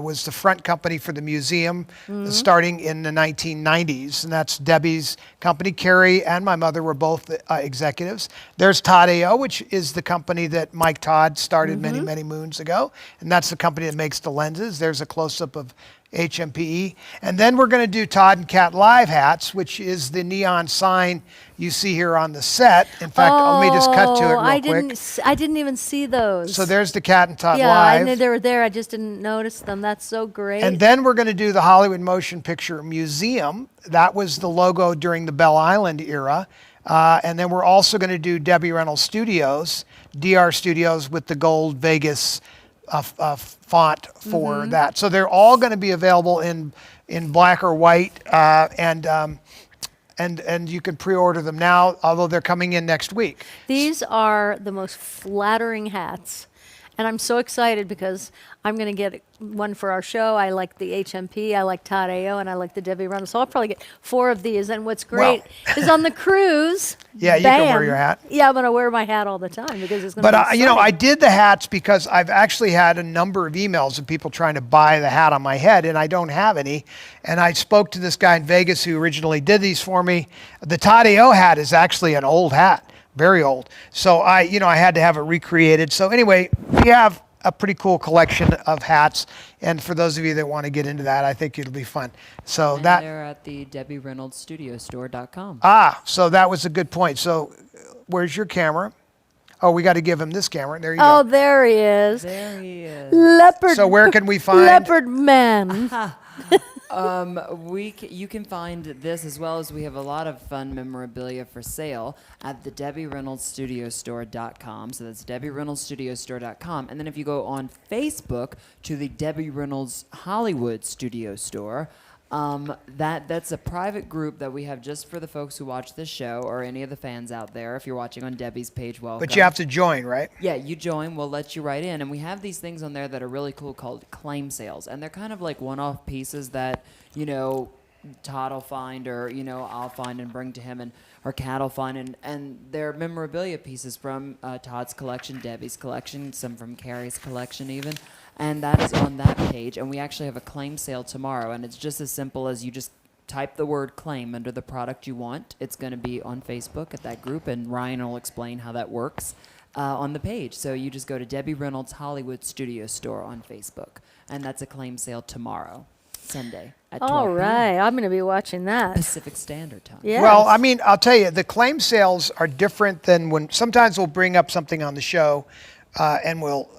was the front company for the museum starting in the 1990s. And that's Debbie's company. Carrie and my mother were both executives. There's Todd AO, which is the company that Mike Todd started many, many moons ago. And that's the company that makes the lenses. There's a close-up of HMPE. And then we're going to do Todd and Cat Live hats, which is the neon sign you see here on the set. In fact, let me just cut to it real I quick. I didn't even see those. So there's the Cat and Todd yeah, I Live. knew they were there. I just didn't notice them. That's so great. And then we're going to do the Hollywood Motion Picture Museum. That was the logo during the Bell Island era. And then we're also going to do Debbie Reynolds Studios, DR Studios, with the gold Vegas font for that. So they're all going to be available in black or white, and you can pre-order them now, although they're coming in next week. These are the most flattering hats. And I'm so excited because I'm going to get one for our show. I like the HMP, I like Todd AO, and I like the Debbie Reynolds. So I'll probably get 4 of these. And what's great is on the cruise. Yeah, you can wear bam, your hat. Yeah, I'm going to wear my hat all the time because it's going to But be I sunny. did the hats because I've actually had a number of emails of people trying to buy the hat on my head, and I don't have any. And I spoke to this guy in Vegas who originally did these for me. The Todd AO hat is actually an old hat, very old. So I had to have it recreated. So anyway, we have a pretty cool collection of hats, and for those of you that want to get into that, I think it'll be fun. So And that they're at the DebbieReynoldsStudioStore.com. so that was a good point. So where's your camera? Oh, we got to give him this camera. There you Oh, go. there he is. There he is. Leopard. So where can we find? Leopard man. You can find this, as well as we have a lot of fun memorabilia for sale at the DebbieReynoldsStudioStore.com. So that's DebbieReynoldsStudioStore.com. And then if you go on Facebook to the Debbie Reynolds Hollywood Studio Store, that's a private group that we have just for the folks who watch this show or any of the fans out there. If you're watching on Debbie's page, welcome. But you have to join, right? Yeah, you join. We'll let you right in. And we have these things on there that are really cool called claim sales. And they're kind of like one-off pieces that, Todd will find or, I'll find and bring to him or Kat will find. And they're memorabilia pieces from Todd's collection, Debbie's collection, some from Carrie's collection even. And that is on that page. And we actually have a claim sale tomorrow. And it's just as simple as you just type the word claim under the product you want. It's going to be on Facebook at that group. And Ryan will explain how that works on the page. So you just go to Debbie Reynolds Hollywood Studio Store on Facebook. And that's a claim sale tomorrow, Sunday at 12 All p.m. right, I'm going to be watching that. Pacific Standard Time. Yes. Well, I mean, I'll tell you, the claim sales are different than when sometimes we'll bring up something on the show and we'll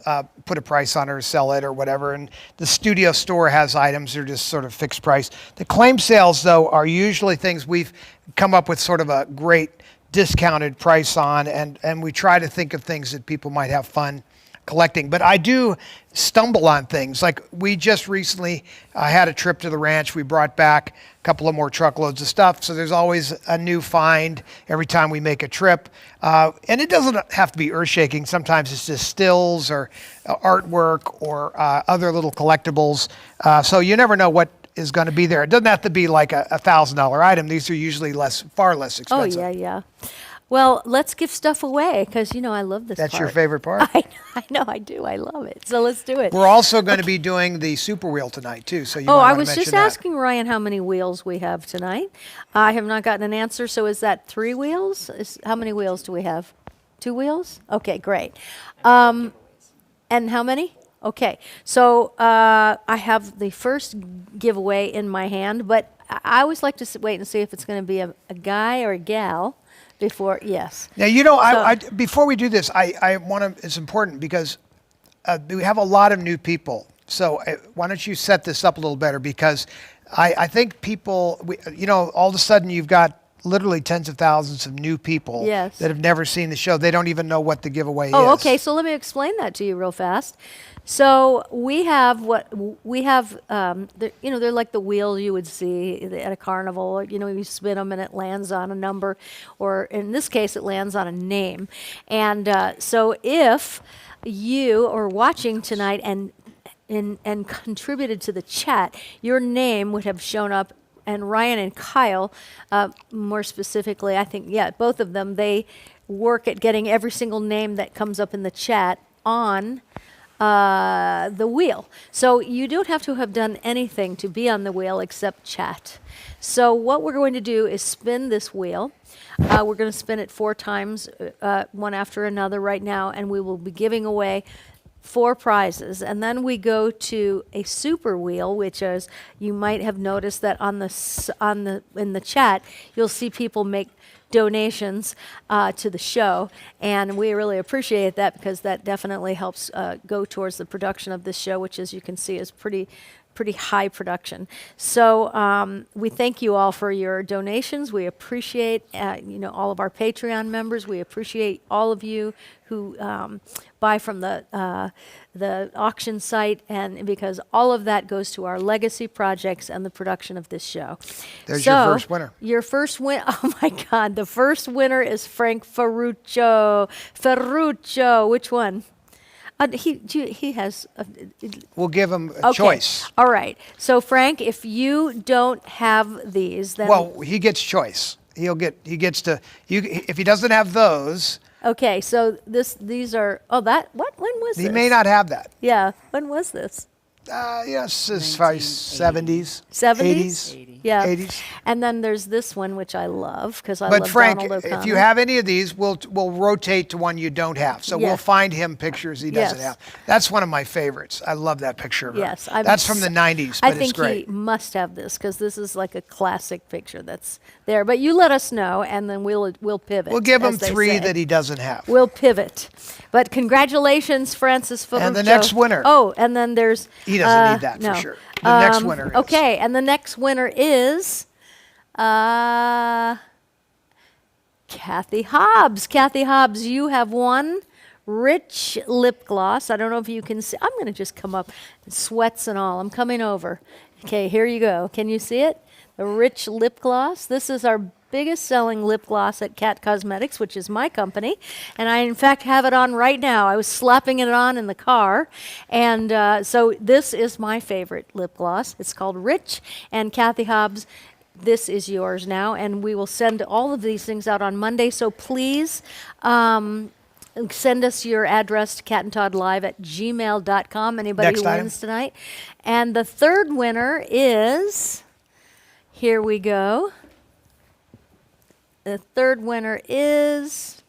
put a price on it or sell it or whatever. And the studio store has items that are just sort of fixed price. The claim sales, though, are usually things we've come up with sort of a great discounted price on. And we try to think of things that people might have fun collecting. But I do stumble on things. Like we just recently had a trip to the ranch. We brought back a couple of more truckloads of stuff. So there's always a new find every time we make a trip. And it doesn't have to be earth shaking. Sometimes it's just stills or artwork or other little collectibles. So you never know what is going to be there. It doesn't have to be like a $1,000 item. These are usually far less Oh, expensive. yeah. Well, let's give stuff away because, I love this That's part. your favorite part? I know, I do. I love it. So let's do it. We're also going to be doing the Super Wheel tonight, too. So you might I wanna was mention just that. asking Ryan how many wheels we have tonight. I have not gotten an answer. So is that 3 wheels? How many wheels do we have? 2 wheels? Okay, great. And how many? Okay, so I have the first giveaway in my hand, but I always like to wait and see if it's going to be a guy or a gal before, yes. Now, I before we do this, I want to, it's important because we have a lot of new people So why don't you set this up a little better? Because I think people, all of a sudden you've got literally tens of thousands of new people Yes. that have never seen the show. They don't even know what the giveaway is. Oh, okay. So let me explain that to you real fast. So we have they're like the wheel you would see at a carnival. You spin them and it lands on a number, or in this case, it lands on a name. And so if you are watching tonight and contributed to the chat, your name would have shown up. And Ryan and Kyle, more specifically, I think, both of them, they work at getting every single name that comes up in the chat on the wheel. So you don't have to have done anything to be on the wheel except chat. So what we're going to do is spin this wheel. We're going to spin it 4 times, one after another right now, and we will be giving away 4 prizes, and then we go to a super wheel, which is, you might have noticed that in the chat you'll see people make donations to the show, and we really appreciate that because that definitely helps go towards the production of this show, which, as you can see, is pretty high production. So we thank you all for your donations. We appreciate all of our Patreon members. We appreciate all of you who buy from the auction site, and because all of that goes to our legacy projects and the production of this show. There's your first winner. Your first win. Oh my God! The first winner is Frank Ferruccio. Ferruccio, which one? He has. We'll give him a choice. All right. So Frank, if you don't have these, then he gets choice. He gets to. If he doesn't have those. Okay. So these are. Oh, that what? When was this? He may not have that. Yeah. When was this? Yes, as far as 70s. 70s? Yeah. 80s. And then there's this one, which I love because I But love Frank, Donald O'Connor. if you have any of these, we'll rotate to one you don't have. So we'll find him pictures he doesn't have. That's one of my favorites. I love that picture of her. Yes. That's from the 90s, but I think it's great. he must have this because this is like a classic picture that's there. But you let us know, and then we'll pivot. We'll give him as they 3 say. that he doesn't have. We'll pivot. But congratulations, Francis Ferruccio. And the next winner. Oh, and then there's... He doesn't need that for sure. The next winner is. Okay, and the next winner is... Kathy Hobbs. Kathy Hobbs, you have won Rich Lip Gloss. I don't know if you can see. I'm going to just come up, sweats and all. I'm coming over. Okay, here you go. Can you see it? The Rich Lip Gloss. This is our biggest selling lip gloss at Cat Cosmetics, which is my company. And I, in fact, have it on right now. I was slapping it on in the car. And so this is my favorite lip gloss. It's called Rich. And Kathy Hobbs, this is yours now. And we will send all of these things out on Monday. So please send us your address to catandtoddlive@gmail.com. Anybody Next who item. wins tonight. And the third winner is, here we go. The third winner is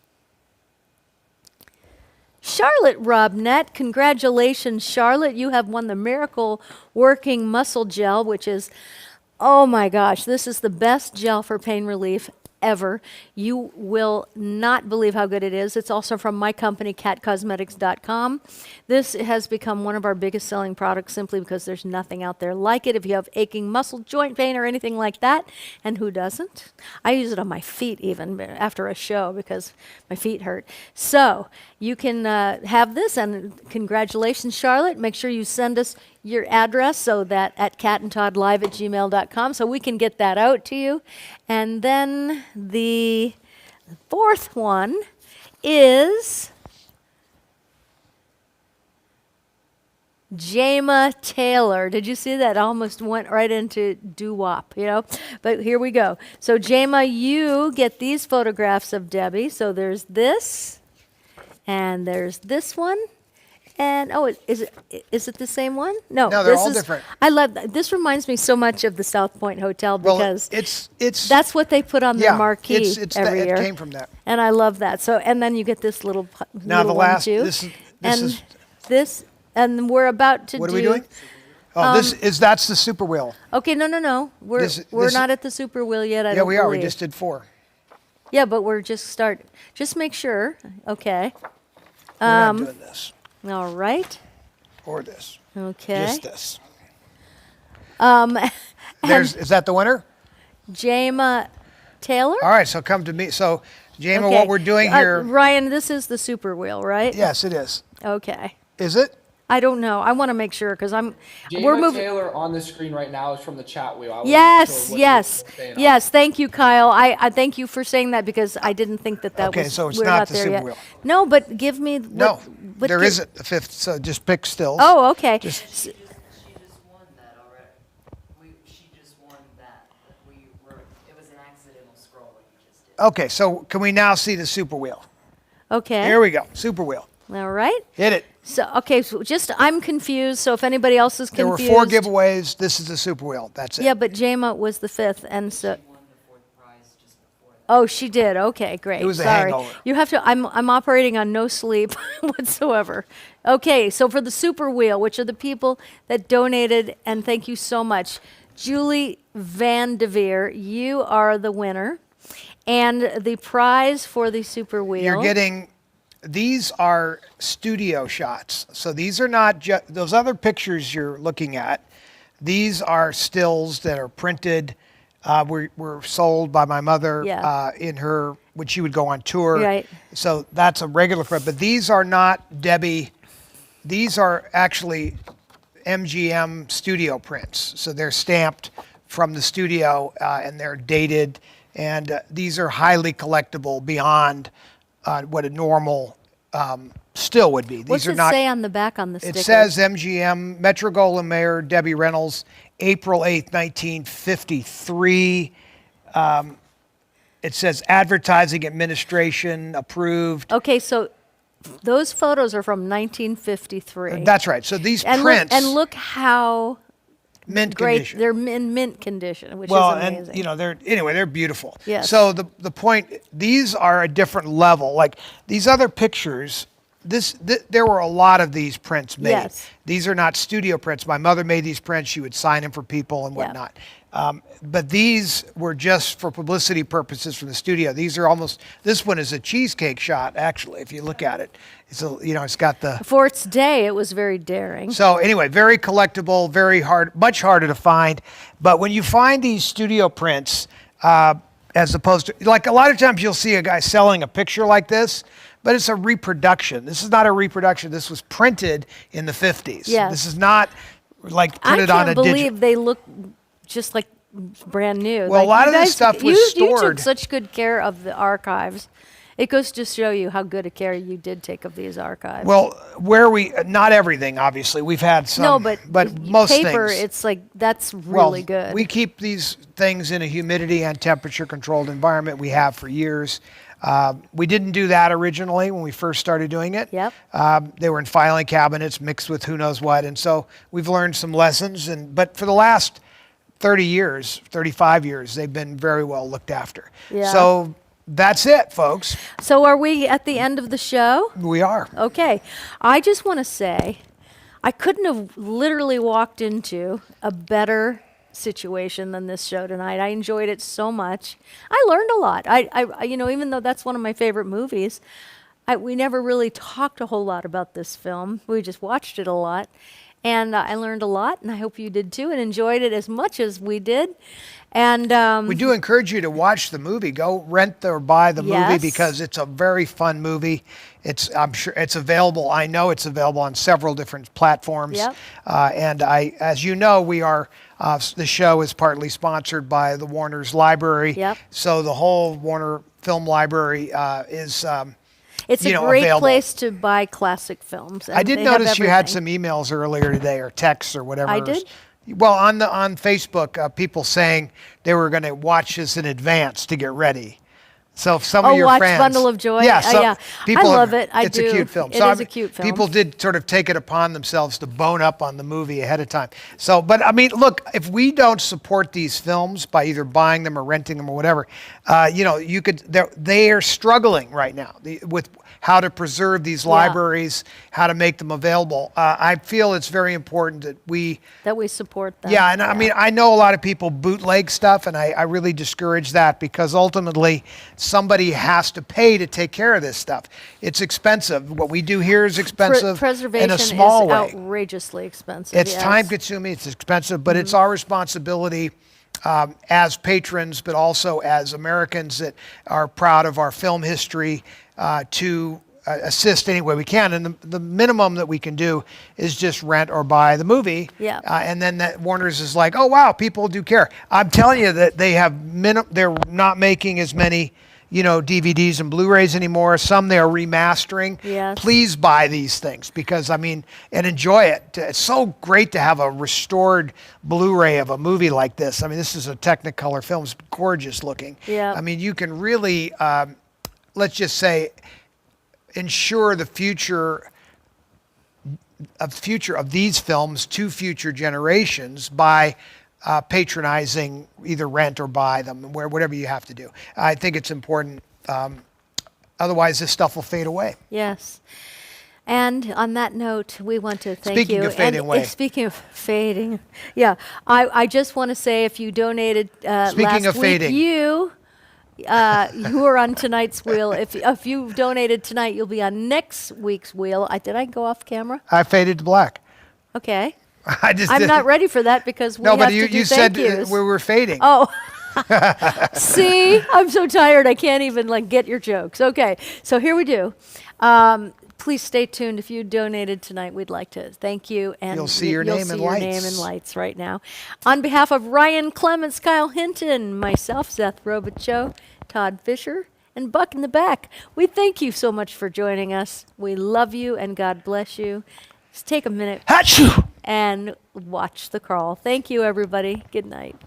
Charlotte Robnett. Congratulations, Charlotte. You have won the Miracle Working Muscle Gel, which is, oh my gosh, this is the best gel for pain relief ever. You will not believe how good it is. It's also from my company, catcosmetics.com. This has become one of our biggest selling products simply because there's nothing out there like it. If you have aching muscle, joint pain, or anything like that, and who doesn't? I use it on my feet even after a show because my feet hurt. So you can have this, and congratulations, Charlotte. Make sure you send us your address so that at catandtoddlive@gmail.com so we can get that out to you. And then the fourth one is Jama Taylor. Did you see that? Almost went right into doo-wop, But here we go. So Jama, you get these photographs of Debbie. So there's this, and there's this one. And is it the same one? No, No, they're all different. I love that. This reminds me so much of the South Point Hotel because it's that's what they put on their marquee every year. It came from that. And I love that. So, and then you get this little Now the one last too. this is and we're about to do. What are we doing? Oh, that's the super wheel. Okay, no. We're not at the super wheel yet. I don't we are. believe. We just did 4. Yeah, but we're just Just make sure. Okay. We're not doing this All right. or this. Okay. Just this. And Is that the winner? Jama Taylor? All right, so come to me. So, Jama, Okay. what we're doing here. Ryan, this is the super wheel, right? Yes, it is. Okay. Is it? I don't know. I want to make sure because we're Jama moving. Taylor on the screen right now is from the chat wheel. I wasn't Yes, sure what yes, you were saying. yes. Thank you, Kyle. I thank you for saying that because I didn't think that Okay, was. so it's we're not the there super yet. wheel. No, but give me. No, what there gi- isn't a fifth, so just pick stills. Oh, okay. Just- She just won that already. She just won that. It was an accidental scroll that you just did. Okay, so can we now see the super wheel? Okay. Here we go, super wheel. All right. Hit it. So okay, so I'm confused. So if anybody else is There confused, were 4 giveaways. This is the super wheel. That's it. Yeah, but Jama was the 5th, and so. She won the 4th prize just before that. Oh, she did. Okay, great. It was a Sorry. hangover. You have to. I'm operating on no sleep whatsoever. Okay, so for the super wheel, which are the people that donated, and thank you so much, Julie Van Devere, you are the winner, and the prize for the super wheel. You're getting. These are studio shots. So these are not just those other pictures you're looking at. These are stills that are printed. Were sold by my mother Yeah. in her when she would go on tour. Right. So that's a regular print. But these are not Debbie. These are actually MGM studio prints. So they're stamped from the studio and they're dated. And these are highly collectible beyond what a normal still would be. These What's are it not. say on the back on the sticker? It says MGM, Metro-Goldwyn-Mayer, Debbie Reynolds, April 8th, 1953. It says Advertising Administration approved. Okay, so those photos are from 1953. That's right. So these and prints, look how mint great condition. they're in mint condition, which Well, is amazing. and you know, they're beautiful. Yes. So the point, these are a different level. Like these other pictures, there were a lot of these prints made. Yes. These are not studio prints. My mother made these prints. She would sign them for people and Yeah. whatnot. But these were just for publicity purposes from the studio. These are almost. This one is a cheesecake shot, actually. If you look at it, it's got the. For its day, it was very daring. So anyway, very collectible, very hard, much harder to find. But when you find these studio prints, as opposed to, like a lot of times you'll see a guy selling a picture like this, but it's a reproduction. This is not a reproduction. This was printed in the 50s. Yes. This is not like I printed on can't a believe digital. they look just like brand new. Well, a Like, lot you of this guys- stuff was you took stored. such good care of the archives. It goes to show you how good a care you did take of these archives. Well, not everything, obviously. We've had some. no, but most paper, things. it's like that's really Well, good. We keep these things in a humidity and temperature controlled environment. We have for years. We didn't do that originally when we first started doing it. Yep. They were in filing cabinets mixed with who knows what. And so we've learned some lessons. But for the last 30 years, 35 years, they've been very well looked after. Yeah. So that's it, folks. So are we at the end of the show? We are. Okay. I just want to say I couldn't have literally walked into a better situation than this show tonight. I enjoyed it so much. I learned a lot. I even though that's one of my favorite movies, we never really talked a whole lot about this film. We just watched it a lot. And I learned a lot, and I hope you did too, and enjoyed it as much as we did. And We do encourage you to watch the movie. Go rent or buy the movie Yes. because it's a very fun movie. I'm sure it's available. I know it's available on several different platforms. Yep. And as you know, we are. The show is partly sponsored by the Warner's Library. Yep. So the whole Warner Film Library is. it's a you know, great available. place to buy classic films. I and did they have notice you had everything. some emails earlier today, or texts, or whatever. I did? Well, on Facebook, people saying they were going to watch this in advance to get ready. So if some of your watch friends, Bundle of Joy? yeah, so Yeah. people I love have- it. I it's do. a cute film. It so is a cute film. People did sort of take it upon themselves to bone up on the movie ahead of time. So, but I mean, look, if we don't support these films by either buying them or renting them or whatever, you could. They are struggling right now with how to preserve these libraries, how to make them available. I feel it's very important that we support them. yeah, and I mean, I know a lot of people bootleg stuff, and I really discourage that because ultimately somebody has to pay to take care of this stuff. It's expensive. What we do here is expensive Preservation in a small is way. outrageously expensive. It's yes. time consuming, it's expensive, but it's our responsibility as patrons, but also as Americans that are proud of our film history to assist any way we can. And the minimum that we can do is just rent or buy the movie. Yeah. And then that Warner's is like, oh, wow, people do care. I'm telling you that they have they're not making as many DVDs and Blu-rays anymore. Some they're remastering. Yes. Please buy these things because, and enjoy it. It's so great to have a restored Blu-ray of a movie like this. This is a Technicolor film. It's gorgeous looking. Yeah. You can really, let's just say, ensure the future of these films to future generations by patronizing either rent or buy them, whatever you have to do. I think it's important. Otherwise, this stuff will fade away. Yes. And on that note, we want to thank Speaking you. of fading away. Speaking of fading, yeah, I just want to say if you donated Speaking last of week, fading. you are on tonight's wheel. If you donated tonight, you'll be on next week's wheel. Did I go off camera? I faded to black. Okay. I just I'm did. not ready for that because we No, have but to do you said thank yous. we were fading. Oh. See, I'm so tired I can't even get your jokes. Okay, so here we do. Please stay tuned. If you donated tonight, we'd like to thank you. And You'll see your you'll name see in your lights. name in lights right now. On behalf of Ryan Clements, Kyle Hinton, myself, Seth Robichaux, Todd Fisher, and Buck in the back, we thank you so much for joining us. We love you and God bless you. Just take a minute Achoo! and watch The Crawl. Thank you, everybody. Good night.